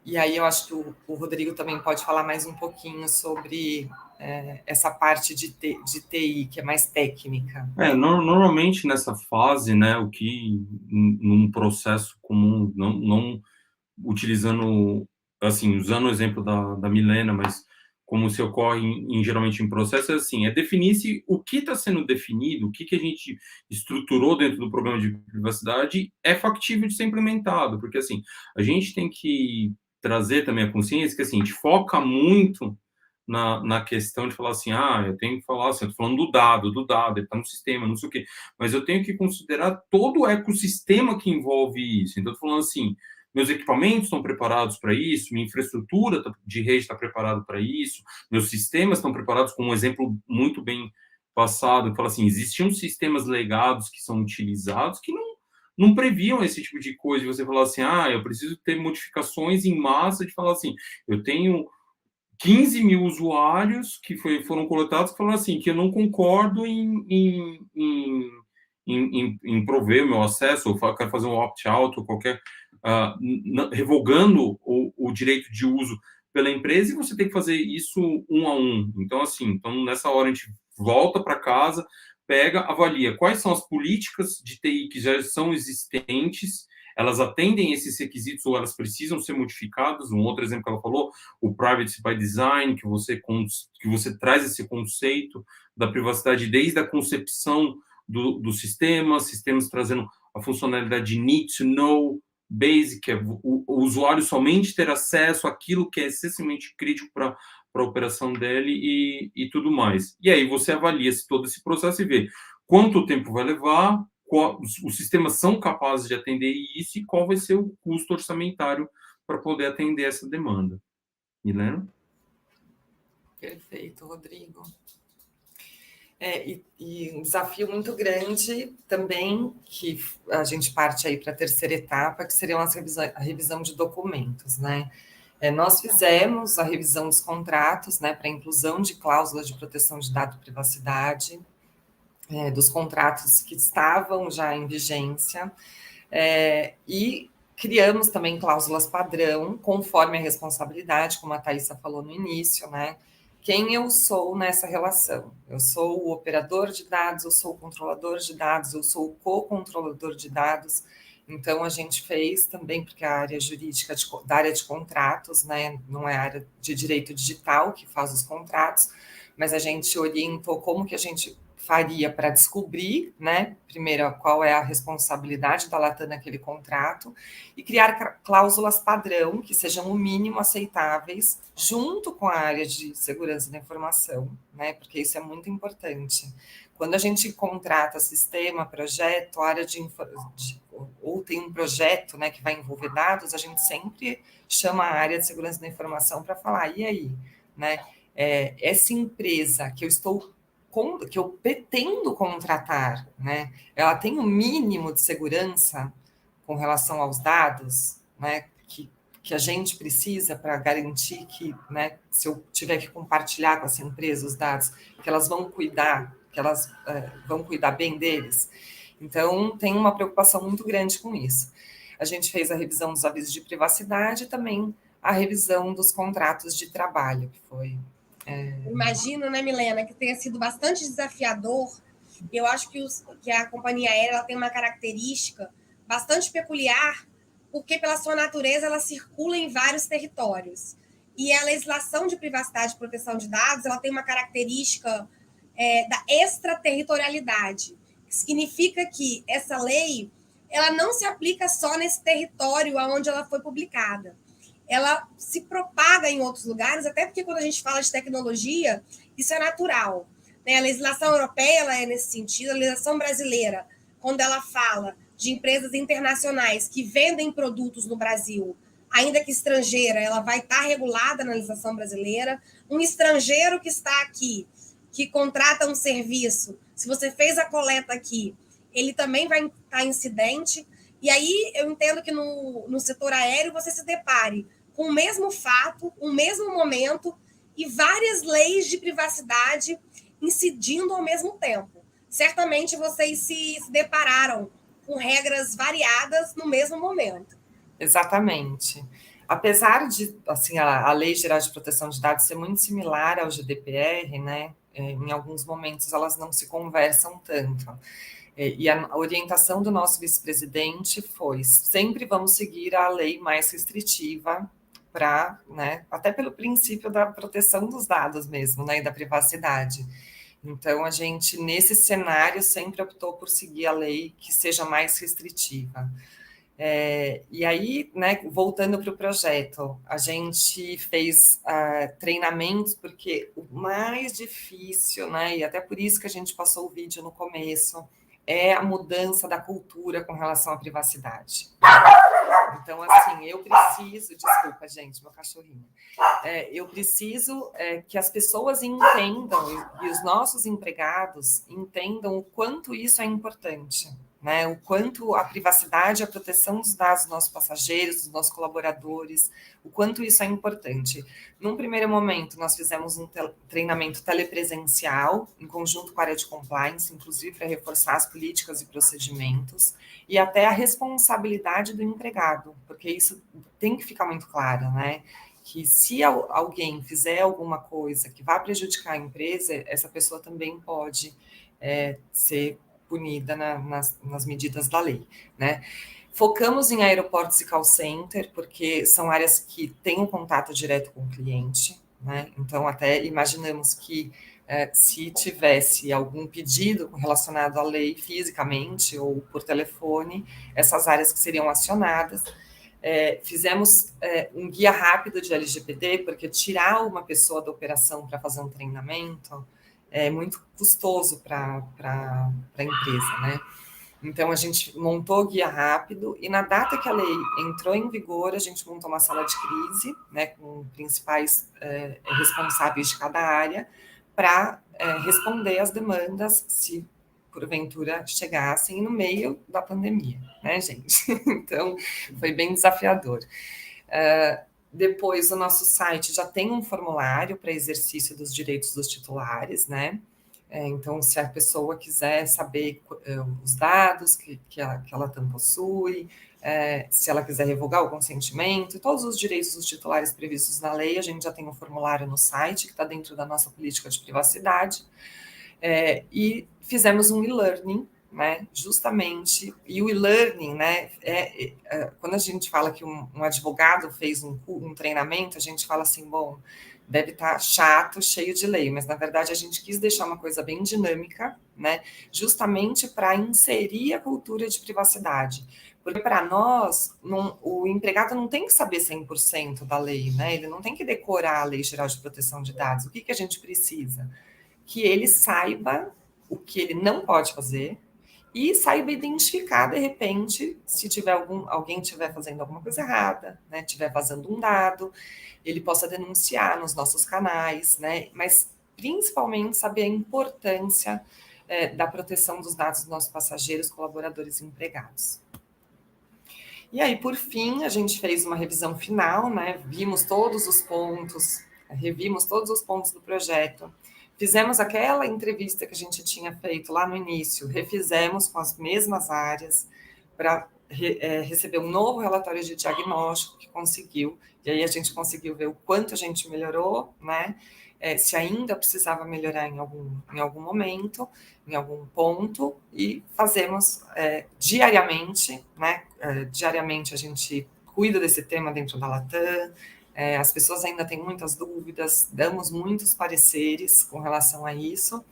E aí eu acho que o Rodrigo também pode falar mais um pouquinho sobre essa parte de TI, que é mais técnica. Normalmente nessa fase, né, o que num processo comum, não utilizando, assim, usando o exemplo da Milena, mas como se ocorre geralmente em processo, é assim, definir-se o que está sendo definido, o que a gente estruturou dentro do programa de privacidade é factível de ser implementado, porque, assim, a gente tem que trazer também a consciência que, assim, a gente foca muito na questão de falar assim, eu tenho que falar assim, eu tô falando do dado, ele está no sistema, não sei o quê, mas eu tenho que considerar todo o ecossistema que envolve isso. Então, eu tô falando assim, meus equipamentos estão preparados para isso, minha infraestrutura de rede está preparada para isso, meus sistemas estão preparados, com um exemplo muito bem passado, que fala assim, existiam sistemas legados que são utilizados que não previam esse tipo de coisa, de você falar assim, eu preciso ter modificações em massa, de falar assim, eu tenho 15 mil usuários que foram coletados que falaram assim, que eu não concordo em prover o meu acesso, ou quero fazer um opt-out, ou qualquer, revogando o direito de uso pela empresa, e você tem que fazer isso um a um. Então, assim, nessa hora a gente volta para casa, pega, avalia quais são as políticas de TI que já são existentes, elas atendem esses requisitos ou elas precisam ser modificadas. Um outro exemplo que ela falou, o Privacy by Design, que você traz esse conceito da privacidade desde a concepção do sistemas trazendo a funcionalidade de need to know, basic, que é o usuário somente ter acesso àquilo que é essencialmente crítico para a operação dele e tudo mais. E aí você avalia todo esse processo e vê quanto tempo vai levar, os sistemas são capazes de atender isso e qual vai ser o custo orçamentário para poder atender essa demanda. Milena? Perfeito, Rodrigo. E um desafio muito grande também, que a gente parte aí para a terceira etapa, que seriam a revisão de documentos, né? Nós fizemos a revisão dos contratos, né, para a inclusão de cláusulas de proteção de dados e privacidade, dos contratos que estavam já em vigência, e criamos também cláusulas padrão, conforme a responsabilidade, como a Thaisa falou no início, né, quem eu sou nessa relação. Eu sou o operador de dados, eu sou o controlador de dados, eu sou o co-controlador de dados. Então, a gente fez também, porque a área jurídica da área de contratos, né, não é a área de direito digital que faz os contratos, mas a gente orientou como que a gente faria para descobrir, né, primeiro, qual é a responsabilidade da Latam naquele contrato e criar cláusulas padrão que sejam o mínimo aceitáveis junto com a área de segurança da informação, né, porque isso é muito importante. Quando a gente contrata sistema, projeto, área ou tem um projeto, né, que vai envolver dados, a gente sempre chama a área de segurança da informação para falar, e aí, né, essa empresa que eu pretendo contratar, né, ela tem um mínimo de segurança com relação aos dados, né, que a gente precisa para garantir que, né, se eu tiver que compartilhar com essa empresa os dados, que elas vão cuidar, que elas vão cuidar bem deles. Então, tem uma preocupação muito grande com isso. A gente fez a revisão dos avisos de privacidade e também a revisão dos contratos de trabalho, que foi... Imagino, né, Milena, que tenha sido bastante desafiador. Eu acho que a companhia aérea ela tem uma característica bastante peculiar, porque, pela sua natureza, ela circula em vários territórios. E a legislação de privacidade e proteção de dados ela tem uma característica da extraterritorialidade, que significa que essa lei ela não se aplica só nesse território onde ela foi publicada. Ela se propaga em outros lugares, até porque quando a gente fala de tecnologia, isso é natural. Né? A legislação europeia ela é nesse sentido, a legislação brasileira, quando ela fala de empresas internacionais que vendem produtos no Brasil, ainda que estrangeira, ela vai estar regulada na legislação brasileira. Um estrangeiro que está aqui, que contrata um serviço, se você fez a coleta aqui, ele também vai estar incidente. E aí eu entendo que no setor aéreo você se depare com o mesmo fato, o mesmo momento e várias leis de privacidade incidindo ao mesmo tempo. Certamente vocês se depararam com regras variadas no mesmo momento. Exatamente. Apesar de assim, a Lei Geral de Proteção de Dados ser muito similar ao GDPR, né, em alguns momentos elas não se conversam tanto. E a orientação do nosso vice-presidente foi: sempre vamos seguir a lei mais restritiva para, né, até pelo princípio da proteção dos dados mesmo, né, e da privacidade. Então, a gente, nesse cenário, sempre optou por seguir a lei que seja mais restritiva. E aí, né, voltando para o projeto, a gente fez treinamentos, porque o mais difícil, né, e até por isso que a gente passou o vídeo no começo, é a mudança da cultura com relação à privacidade. Então, assim, eu preciso... Desculpa, gente, meu cachorrinho. Eu preciso que as pessoas entendam, e os nossos empregados entendam o quanto isso é importante, né? O quanto a privacidade e a proteção dos dados dos nossos passageiros, dos nossos colaboradores, o quanto isso é importante. Num primeiro momento, nós fizemos um treinamento telepresencial, em conjunto com a área de compliance, inclusive para reforçar as políticas e procedimentos, e até a responsabilidade do empregado, porque isso tem que ficar muito claro, né? Que se alguém fizer alguma coisa que vá prejudicar a empresa, essa pessoa também pode ser punida nas medidas da lei, né? Focamos em aeroportos e call center, porque são áreas que têm um contato direto com o cliente, né? Então, até imaginamos que se tivesse algum pedido relacionado à lei fisicamente ou por telefone, essas áreas que seriam acionadas. Fizemos um guia rápido de LGPD, porque tirar uma pessoa da operação para fazer um treinamento é muito custoso para a empresa, né? Então, a gente montou o guia rápido e na data que a lei entrou em vigor, a gente montou uma sala de crise, né, com principais responsáveis de cada área, para responder às demandas, se porventura chegassem no meio da pandemia, né, gente? Então, foi bem desafiador. Depois, o nosso site já tem um formulário para exercício dos direitos dos titulares, né? Então, se a pessoa quiser saber os dados que a Latam possui, se ela quiser revogar o consentimento, todos os direitos dos titulares previstos na lei, a gente já tem um formulário no site que está dentro da nossa política de privacidade, e fizemos um e-learning, né, justamente, e o e-learning, né, quando a gente fala que um advogado fez um treinamento, a gente fala assim, bom, deve estar chato, cheio de lei, mas na verdade a gente quis deixar uma coisa bem dinâmica, né, justamente para inserir a cultura de privacidade, porque para nós, o empregado não tem que saber 100% da lei, né, ele não tem que decorar a Lei Geral de Proteção de Dados. O que a gente precisa? Que ele saiba o que ele não pode fazer e saiba identificar, de repente, se tiver alguém estiver fazendo alguma coisa errada, né, estiver vazando um dado, ele possa denunciar nos nossos canais, né, mas principalmente saber a importância da proteção dos dados dos nossos passageiros, colaboradores e empregados. E aí, por fim, a gente fez uma revisão final, né, vimos todos os pontos, revimos todos os pontos do projeto, fizemos aquela entrevista que a gente tinha feito lá no início, refizemos com as mesmas áreas para receber um novo relatório de diagnóstico que conseguiu, e aí a gente conseguiu ver o quanto a gente melhorou, né? Se ainda precisava melhorar em algum momento, em algum ponto, e fazemos diariamente, né? Diariamente a gente cuida desse tema dentro da Latam. As pessoas ainda têm muitas dúvidas, damos muitos pareceres com relação a isso,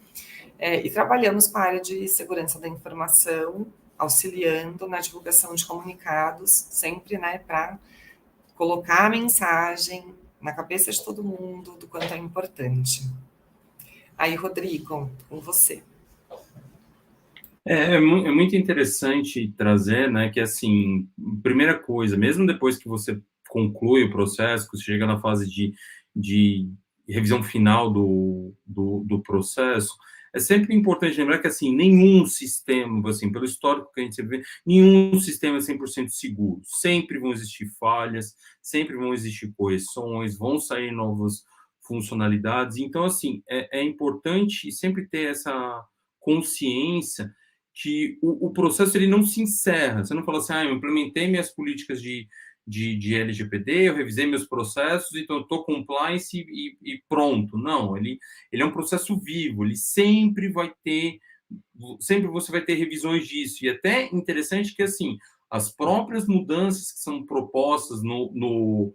e trabalhamos com a área de segurança da informação, auxiliando na divulgação de comunicados, sempre, né, para colocar a mensagem na cabeça de todo mundo do quanto é importante. Aí, Rodrigo, com você. É muito interessante trazer, né, que, assim, primeira coisa, mesmo depois que você conclui o processo, que você chega na fase de revisão final do processo, é sempre importante lembrar que, assim, nenhum sistema, assim, pelo histórico que a gente vê, nenhum sistema é 100% seguro. Sempre vão existir falhas, sempre vão existir correções, vão sair novas funcionalidades. Então, assim, é importante sempre ter essa consciência que o processo ele não se encerra. Você não fala assim, eu implementei minhas políticas de LGPD, eu revisei meus processos, então eu estou compliance e pronto. Não, ele é um processo vivo, ele sempre você vai ter revisões disso. E até interessante que, assim, as próprias mudanças que são propostas no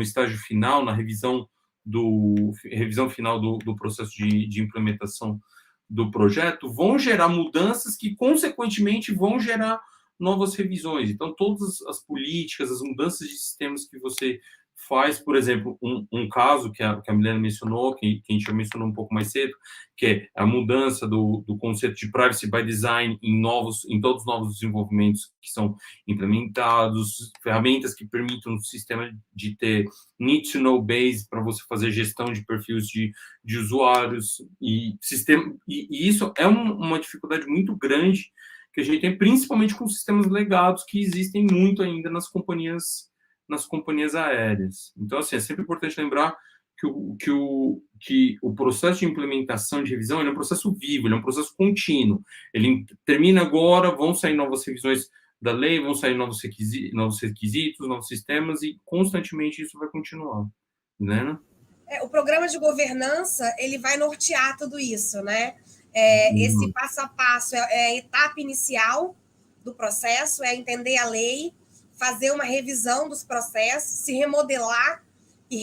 estágio final, na revisão final do processo de implementação do projeto, vão gerar mudanças que, consequentemente, vão gerar novas revisões. Então, todas as políticas, as mudanças de sistemas que você faz, por exemplo, um caso que a Milena mencionou, que a gente já mencionou um pouco mais cedo, que é a mudança do conceito de privacy by design em todos os novos desenvolvimentos que são implementados, ferramentas que permitam o sistema de ter need to know base para você fazer gestão de perfis de usuários e isso é uma dificuldade muito grande que a gente tem, principalmente com sistemas legados que existem muito ainda nas companhias aéreas. Então, assim, é sempre importante lembrar que o processo de implementação de revisão ele é um processo vivo, ele é um processo contínuo. Ele termina agora, vão sair novas revisões da lei, vão sair novos requisitos, novos sistemas, e constantemente isso vai continuar, né? O programa de governança, ele vai nortear tudo isso, né? Esse passo a passo é a etapa inicial do processo, é entender a lei, fazer uma revisão dos processos, se remodelar e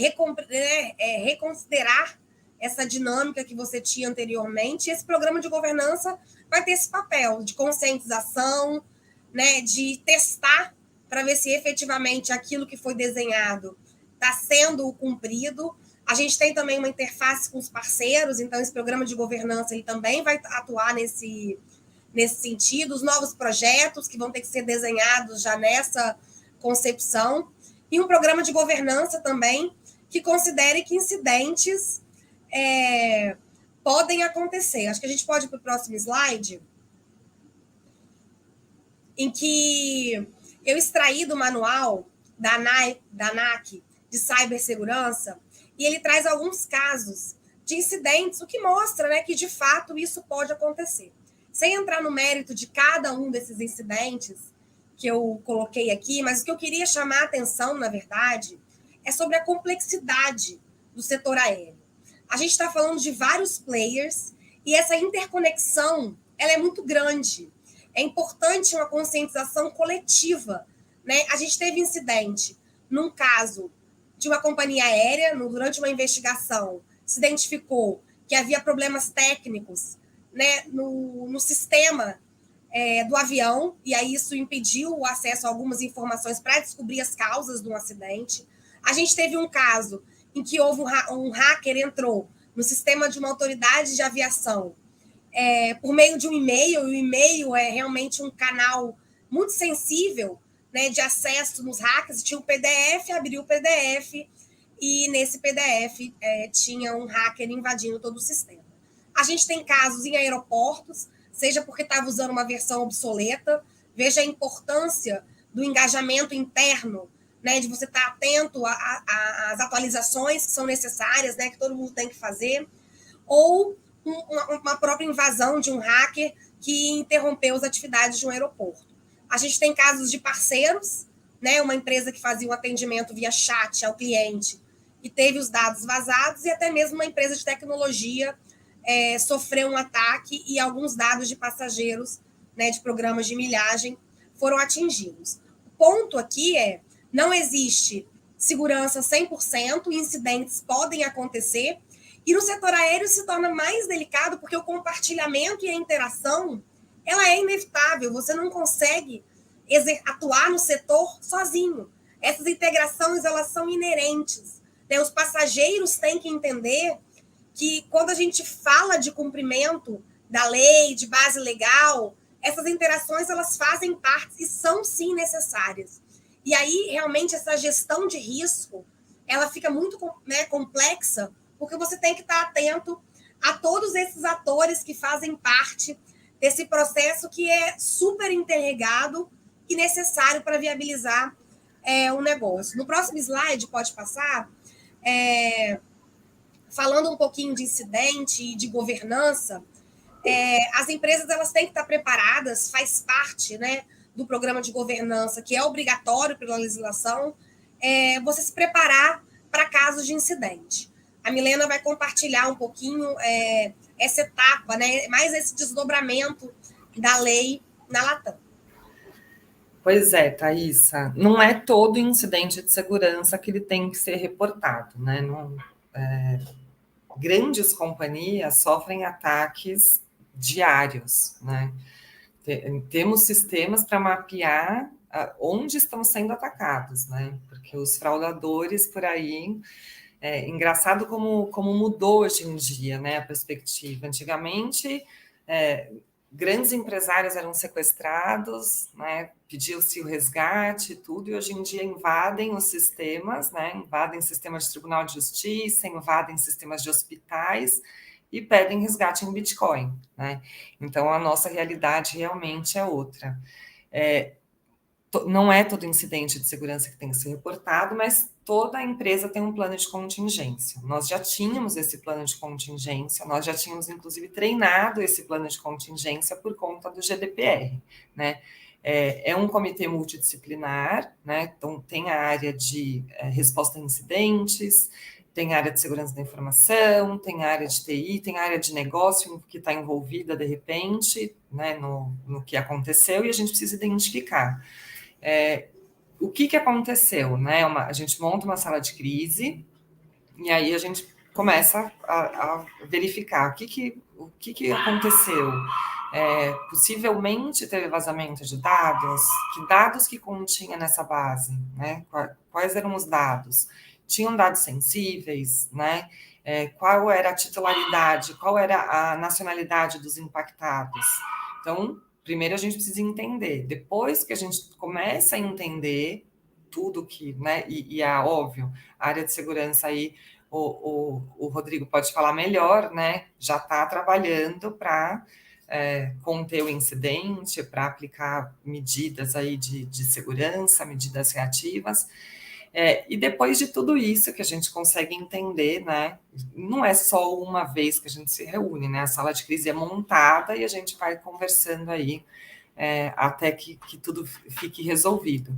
reconsiderar essa dinâmica que você tinha anteriormente. E esse programa de governança vai ter esse papel de conscientização, né, de testar para ver se efetivamente aquilo que foi desenhado está sendo cumprido. A gente tem também uma interface com os parceiros, então esse programa de governança ele também vai atuar nesse sentido, os novos projetos que vão ter que ser desenhados já nessa concepção, e um programa de governança também que considere que incidentes podem acontecer. Acho que a gente pode ir para o próximo slide, em que eu extraí do manual da ANAC de cibersegurança, e ele traz alguns casos de incidentes, o que mostra, né, que de fato isso pode acontecer. Sem entrar no mérito de cada um desses incidentes que eu coloquei aqui, mas o que eu queria chamar a atenção, na verdade, é sobre a complexidade do setor aéreo. A gente está falando de vários players e essa interconexão ela é muito grande. É importante uma conscientização coletiva, né? A gente teve incidente num caso de uma companhia aérea, durante uma investigação, se identificou que havia problemas técnicos, né, no sistema do avião, e aí isso impediu o acesso a algumas informações para descobrir as causas do acidente. A gente teve um caso em que houve um hacker entrou no sistema de uma autoridade de aviação por meio de um e-mail, e o e-mail é realmente um canal muito sensível, né, de acesso nos hackers. Tinha um PDF, abriu o PDF, e nesse PDF tinha um hacker invadindo todo o sistema. A gente tem casos em aeroportos, seja porque estava usando uma versão obsoleta, veja a importância do engajamento interno, né, de você estar atento às atualizações que são necessárias, né, que todo mundo tem que fazer, ou uma própria invasão de um hacker que interrompeu as atividades de um aeroporto. A gente tem casos de parceiros, né, uma empresa que fazia um atendimento via chat ao cliente e teve os dados vazados, e até mesmo uma empresa de tecnologia sofreu um ataque e alguns dados de passageiros, né, de programas de milhagem foram atingidos. O ponto aqui não existe segurança 100%, incidentes podem acontecer, e no setor aéreo se torna mais delicado porque o compartilhamento e a interação ela é inevitável, você não consegue atuar no setor sozinho. Essas integrações elas são inerentes, né? Os passageiros têm que entender que quando a gente fala de cumprimento da lei, de base legal, essas interações elas fazem parte e são sim necessárias. E aí realmente essa gestão de risco ela fica muito, né, complexa, porque você tem que estar atento a todos esses atores que fazem parte desse processo que é super interligado e necessário para viabilizar o negócio. No próximo slide, pode passar, falando um pouquinho de incidente e de governança, as empresas elas têm que estar preparadas, faz parte, né, do programa de governança, que é obrigatório pela legislação, você se preparar para casos de incidente. A Milena vai compartilhar um pouquinho essa etapa, né, mais esse desdobramento da lei na Latam. Pois é, Thaisa, não é todo incidente de segurança que ele tem que ser reportado, né? Grandes companhias sofrem ataques diários, né? Temos sistemas para mapear onde estão sendo atacados, né? Porque os fraudadores por aí... engraçado como mudou hoje em dia, né, a perspectiva. Antigamente, grandes empresários eram sequestrados, né, pediu-se o resgate, tudo, e hoje em dia invadem os sistemas, né, invadem sistemas de Tribunal de Justiça, invadem sistemas de hospitais e pedem resgate em Bitcoin, né? Então, a nossa realidade realmente é outra. Não é todo incidente de segurança que tem que ser reportado, mas toda empresa tem um plano de contingência. Nós já tínhamos esse plano de contingência, nós já tínhamos, inclusive, treinado esse plano de contingência por conta do GDPR, né? É um comitê multidisciplinar, né? Então, tem a área de resposta a incidentes, tem a área de segurança da informação, tem a área de TI, tem a área de negócio que está envolvida, de repente, né, no que aconteceu, e a gente precisa identificar. O que aconteceu, né? A gente monta uma sala de crise e aí a gente começa a verificar o que aconteceu. Possivelmente teve vazamento de dados, que dados que continha nessa base, né? Quais eram os dados? Tinham dados sensíveis, né? Qual era a titularidade, qual era a nacionalidade dos impactados? Então, primeiro a gente precisa entender, depois que a gente começa a entender tudo que, né, e é óbvio, a área de segurança aí, o Rodrigo pode falar melhor, né, já está trabalhando para conter o incidente, para aplicar medidas aí de segurança, medidas reativas. E depois de tudo isso que a gente consegue entender, né? Não é só uma vez que a gente se reúne, né? A sala de crise é montada e a gente vai conversando aí até que tudo fique resolvido.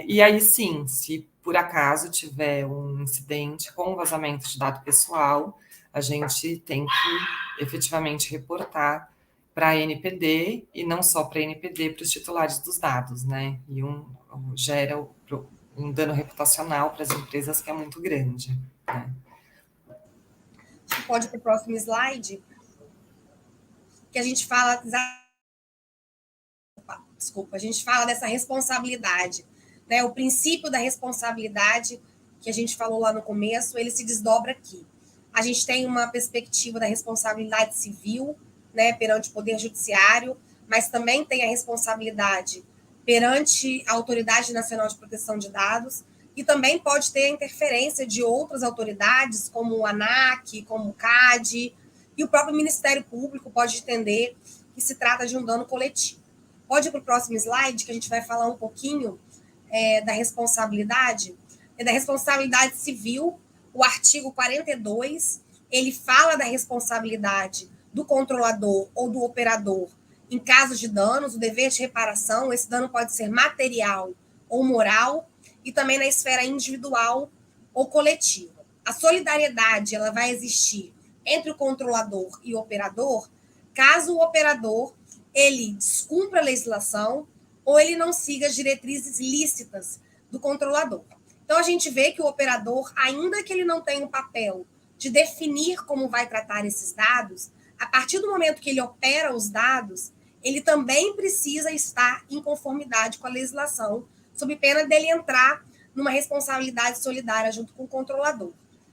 E aí, sim, se por acaso tiver um incidente com vazamento de dado pessoal, a gente tem que efetivamente reportar para a NPD, e não só para a NPD, para os titulares dos dados, né? E gera um dano reputacional para as empresas que é muito grande, né? Pode ir para o próximo slide, que a gente fala... Desculpa, a gente fala dessa responsabilidade, né? O princípio da responsabilidade que a gente falou lá no começo, ele se desdobra aqui. A gente tem uma perspectiva da responsabilidade civil, né, perante o Poder Judiciário, mas também tem a responsabilidade perante a Autoridade Nacional de Proteção de Dados, e também pode ter a interferência de outras autoridades, como o ANAC, como o CAD, e o próprio Ministério Público pode entender que se trata de um dano coletivo. Pode ir para o próximo slide, que a gente vai falar um pouquinho da responsabilidade. Da responsabilidade civil, o artigo 42, ele fala da responsabilidade do controlador ou do operador em casos de danos, o dever de reparação. Esse dano pode ser material ou moral, e também na esfera individual ou coletiva. A solidariedade, ela vai existir entre o controlador e o operador, caso o operador ele descumpra a legislação ou ele não siga as diretrizes lícitas do controlador. Então, a gente vê que o operador, ainda que ele não tenha o papel de definir como vai tratar esses dados, a partir do momento que ele opera os dados, ele também precisa estar em conformidade com a legislação, sob pena dele entrar numa responsabilidade solidária junto com o controlador.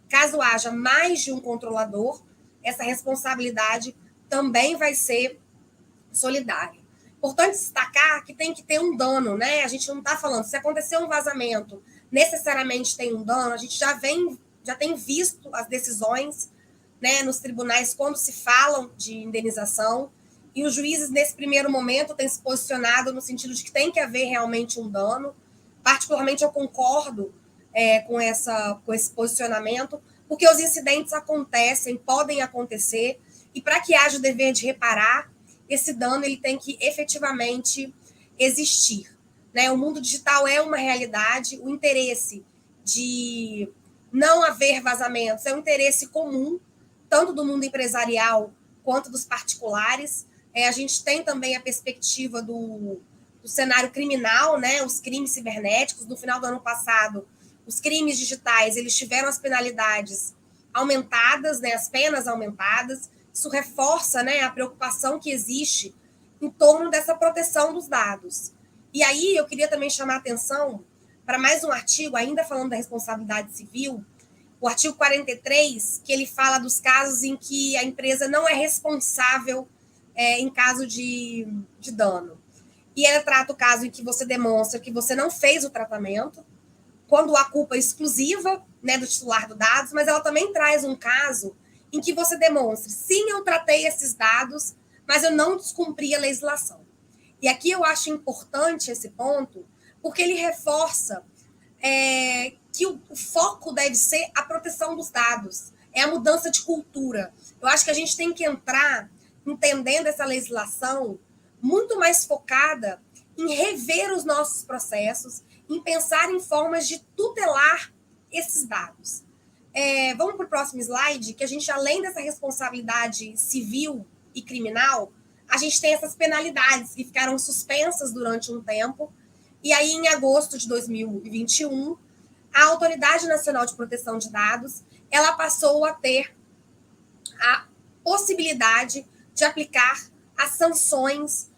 Caso haja mais de um controlador, essa responsabilidade também vai ser solidária. Importante destacar que tem que ter um dano, né? A gente não está falando, se acontecer um vazamento, necessariamente tem um dano. A gente já tem visto as decisões, né, nos tribunais quando se falam de indenização, e os juízes, nesse primeiro momento, têm se posicionado no sentido de que tem que haver realmente um dano. Particularmente, eu concordo com esse posicionamento, porque os incidentes acontecem, podem acontecer, e para que haja o dever de reparar, esse dano ele tem que efetivamente existir, né? O mundo digital é uma realidade, o interesse de não haver vazamentos é um interesse comum, tanto do mundo empresarial quanto dos particulares. A gente tem também a perspectiva do cenário criminal, né? Os crimes cibernéticos. No final do ano passado, os crimes digitais eles tiveram as penalidades aumentadas, né? As penas aumentadas. Isso reforça, né, a preocupação que existe em torno dessa proteção dos dados. E aí eu queria também chamar a atenção para mais um artigo, ainda falando da responsabilidade civil, o artigo 43, que ele fala dos casos em que a empresa não é responsável em caso de dano. E ela trata o caso em que você demonstra que você não fez o tratamento, quando a culpa é exclusiva, né, do titular dos dados, mas ela também traz um caso em que você demonstre, sim, eu tratei esses dados, mas eu não descumpri a legislação. E aqui eu acho importante esse ponto, porque ele reforça que o foco deve ser a proteção dos dados, é a mudança de cultura. Eu acho que a gente tem que entrar entendendo essa legislação muito mais focada em rever os nossos processos, em pensar em formas de tutelar esses dados. Vamos para o próximo slide, que a gente, além dessa responsabilidade civil e criminal, a gente tem essas penalidades que ficaram suspensas durante um tempo, e aí, em agosto de 2021, a Autoridade Nacional de Proteção de Dados, ela passou a ter a possibilidade de aplicar as sanções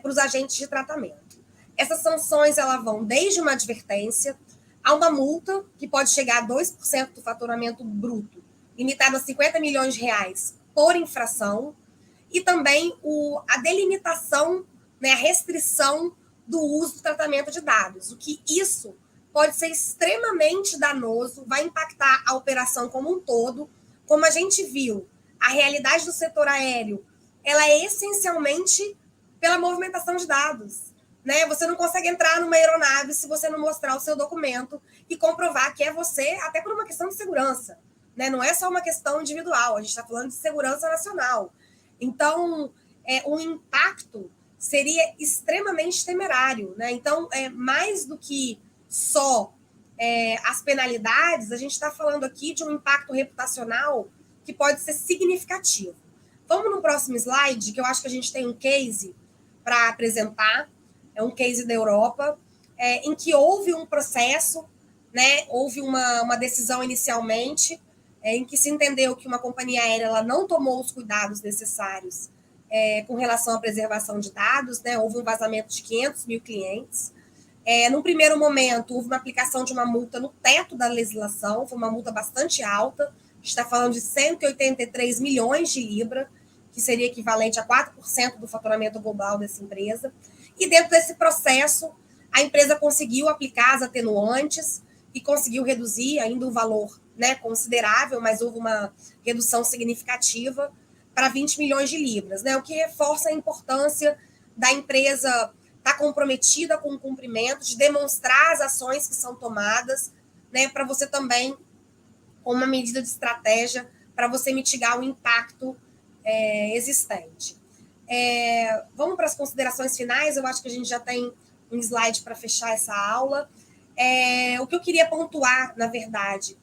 para os agentes de tratamento. Essas sanções elas vão desde uma advertência a uma multa que pode chegar a 2% do faturamento bruto, limitado a 50 milhões de reais por infração, e também a delimitação, né, a restrição do uso do tratamento de dados, o que isso pode ser extremamente danoso, vai impactar a operação como um todo. Como a gente viu, a realidade do setor aéreo ela é essencialmente pela movimentação de dados. né? Você não consegue entrar numa aeronave se você não mostrar o seu documento e comprovar que é você, até por uma questão de segurança, né? Não é só uma questão individual, a gente está falando de segurança nacional. Então, o impacto seria extremamente temerário, né? Então, mais do que só as penalidades, a gente está falando aqui de um impacto reputacional que pode ser significativo. Vamos no próximo slide, que eu acho que a gente tem um case para apresentar, é um case da Europa, em que houve um processo, né? Houve uma decisão inicialmente, em que se entendeu que uma companhia aérea ela não tomou os cuidados necessários com relação à preservação de dados, né? Houve um vazamento de 500 mil clientes. Num primeiro momento, houve uma aplicação de uma multa no teto da legislação, foi uma multa bastante alta, a gente está falando de 183 milhões de libras, que seria equivalente a 4% do faturamento global dessa empresa. E dentro desse processo, a empresa conseguiu aplicar as atenuantes e conseguiu reduzir ainda um valor, né, considerável, mas houve uma redução significativa para 20 milhões de libras, né, o que reforça a importância da empresa estar comprometida com o cumprimento, de demonstrar as ações que são tomadas, né, para você também, com uma medida de estratégia, para você mitigar o impacto existente. Vamos para as considerações finais, eu acho que a gente já tem um slide para fechar essa aula. O que eu queria pontuar, na verdade,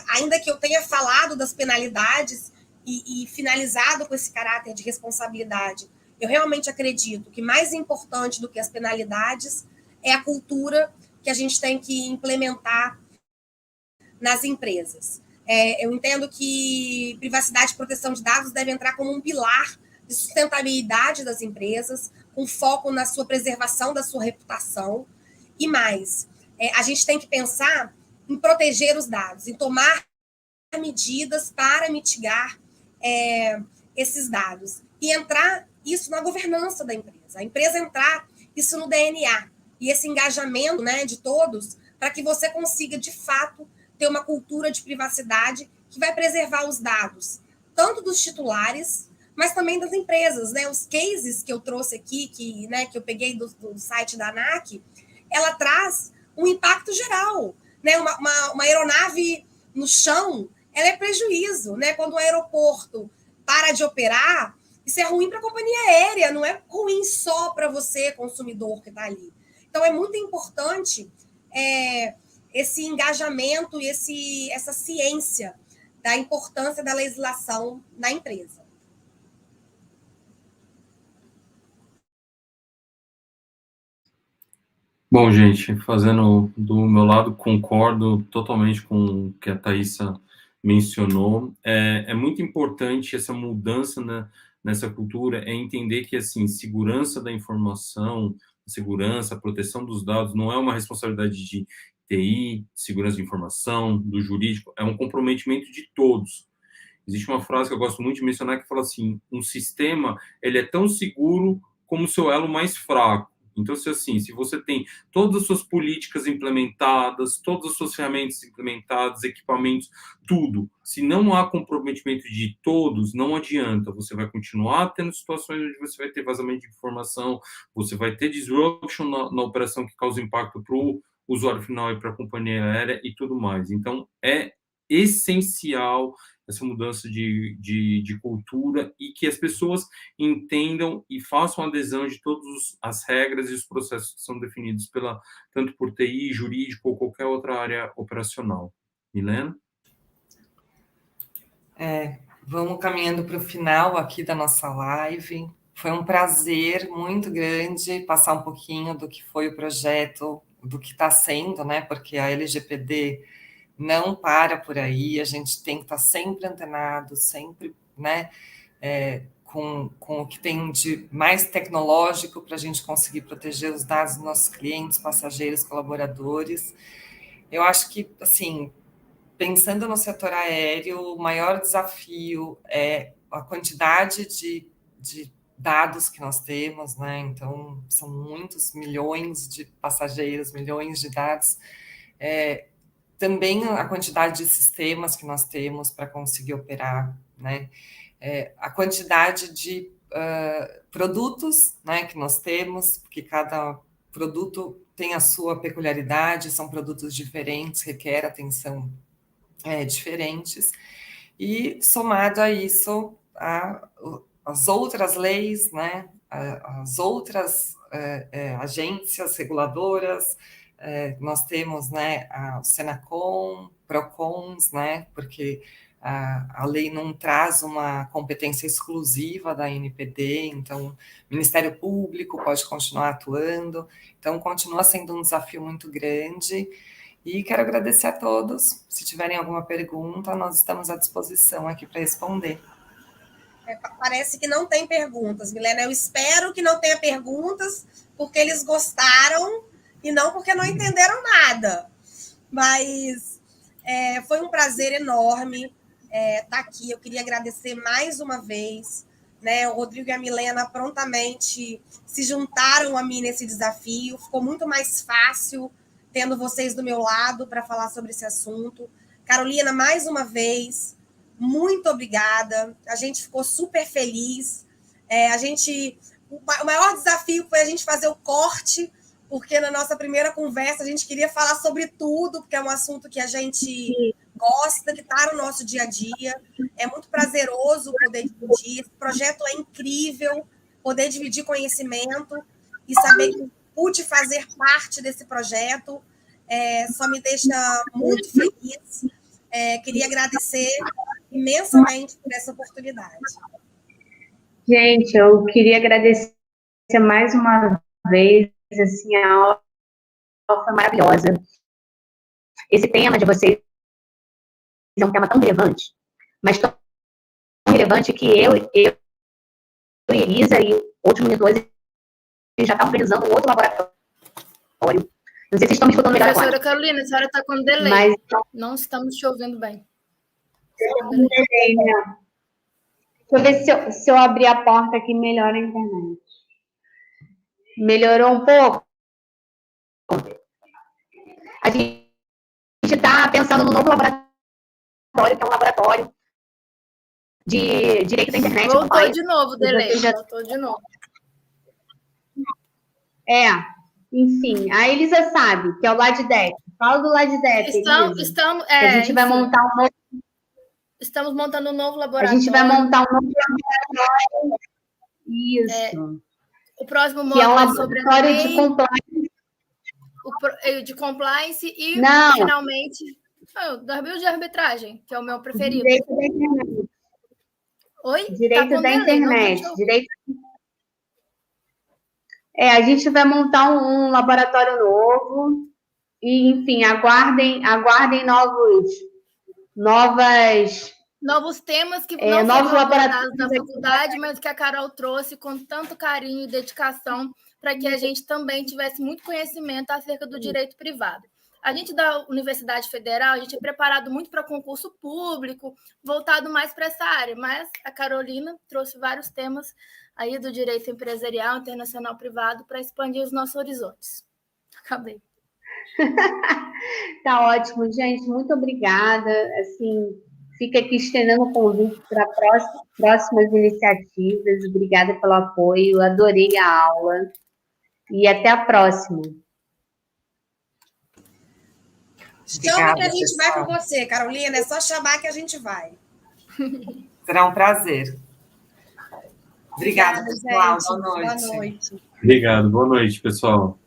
ainda que eu tenha falado das penalidades e finalizado com esse caráter de responsabilidade, eu realmente acredito que mais importante do que as penalidades é a cultura que a gente tem que implementar nas empresas. Eu entendo que privacidade e proteção de dados deve entrar como um pilar de sustentabilidade das empresas, com foco na sua preservação da sua reputação. E mais, a gente tem que pensar em proteger os dados, em tomar medidas para mitigar esses dados. E entrar isso na governança da empresa. A empresa entrar isso no DNA. E esse engajamento, né, de todos, para que você consiga, de fato, ter uma cultura de privacidade que vai preservar os dados, tanto dos titulares, mas também das empresas, né? Os cases que eu trouxe aqui, que eu peguei do site da ANAC, ela traz um impacto geral, né? Uma aeronave no chão, ela é prejuízo, né? Quando o aeroporto para de operar, isso é ruim para a companhia aérea, não é ruim só para você, consumidor, que está ali. Então, é muito importante esse engajamento e essa ciência da importância da legislação na empresa. Bom, gente, fazendo do meu lado, concordo totalmente com o que a Thaisa mencionou. É muito importante essa mudança, né, nessa cultura, entender que, assim, segurança da informação, segurança, proteção dos dados não é uma responsabilidade de TI, segurança de informação, do jurídico, é um comprometimento de todos. Existe uma frase que eu gosto muito de mencionar que fala assim, um sistema, ele é tão seguro como o seu elo mais fraco. Então, se você tem todas as suas políticas implementadas, todas as suas ferramentas implementadas, equipamentos, tudo, se não há comprometimento de todos, não adianta. Você vai continuar tendo situações onde você vai ter vazamento de informação, você vai ter disruption na operação que causa impacto para o usuário final e para a companhia aérea e tudo mais. Então, é essencial essa mudança de cultura e que as pessoas entendam e façam adesão de todas as regras e os processos que são definidos tanto por TI, jurídico ou qualquer outra área operacional. Milena? Vamos caminhando para o final aqui da nossa live. Foi um prazer muito grande passar um pouquinho do que foi o projeto, do que está sendo, né? Porque a LGPD não para por aí, a gente tem que estar sempre antenado, sempre, né, com o que tem de mais tecnológico para a gente conseguir proteger os dados dos nossos clientes, passageiros, colaboradores. Eu acho que, assim, pensando no setor aéreo, o maior desafio é a quantidade de dados que nós temos, né? Então, são muitos milhões de passageiros, milhões de dados. Também a quantidade de sistemas que nós temos para conseguir operar, né? A quantidade de produtos, né, que nós temos, porque cada produto tem a sua peculiaridade, são produtos diferentes, requer atenção diferentes, e somado a isso, as outras leis, né, as outras agências reguladoras, nós temos, né, a Senacom, Procons, né, porque a lei não traz uma competência exclusiva da ANPD, então o Ministério Público pode continuar atuando, então continua sendo um desafio muito grande, e quero agradecer a todos. Se tiverem alguma pergunta, nós estamos à disposição aqui para responder. Parece que não tem perguntas, Milena. Eu espero que não tenha perguntas, porque eles gostaram e não porque não entenderam nada. Mas foi um prazer enorme estar aqui. Eu queria agradecer mais uma vez, né? O Rodrigo e a Milena prontamente se juntaram a mim nesse desafio. Ficou muito mais fácil tendo vocês do meu lado para falar sobre esse assunto. Carolina, mais uma vez, muito obrigada. A gente ficou super feliz. O maior desafio foi a gente fazer o corte, porque na nossa primeira conversa a gente queria falar sobre tudo, porque é um assunto que a gente gosta, que está no nosso dia a dia. É muito prazeroso poder dividir. Esse projeto é incrível, poder dividir conhecimento e saber que pude fazer parte desse projeto. Só me deixa muito feliz. Queria agradecer imensamente por essa oportunidade. Gente, eu queria agradecer mais uma vez, assim, a aula foi maravilhosa. Esse tema de vocês é um tema tão relevante, mas tão relevante que eu e Elisa e outros monitores já estavam organizando um outro laboratório. Não sei se estão me escutando melhor agora. Professora Carolina, a senhora está com delay. Mas não estamos te ouvindo bem. Delay, né? Deixa eu ver se eu abrir a porta aqui, melhora a internet. Melhorou um pouco? A gente está pensando no novo laboratório, que é um laboratório de direito da internet. Voltou de novo, delay. Voltou de novo. Enfim, a Elisa sabe, que é o LADDEP. Fala do LADDEP, Elisa. A gente vai montar um novo... Estamos montando um novo laboratório. A gente vai montar um novo laboratório. Isso. O próximo módulo que é um laboratório de compliance. De compliance e, Não. finalmente, de arbitragem, que é o meu preferido. Direito da internet. Oi? Direito da internet. A gente vai montar um laboratório novo e, enfim, aguardem novos temas que não foram abordados na faculdade, mas que a Carol trouxe com tanto carinho e dedicação para que a gente também tivesse muito conhecimento acerca do direito privado. A gente da Universidade Federal, a gente é preparado muito para concurso público, voltado mais para essa área, mas a Carolina trouxe vários temas aí do direito empresarial, internacional, privado, para expandir os nossos horizontes. Acabei. Tá ótimo, gente. Muito obrigada. Assim, fica aqui estendendo o convite para próximas iniciativas. Obrigada pelo apoio. Adorei a aula. E até a próxima. Chama que a gente vai com você, Carolina. É só chamar que a gente vai. Será um prazer. Obrigada, pessoal. Boa noite. Obrigado. Boa noite, pessoal.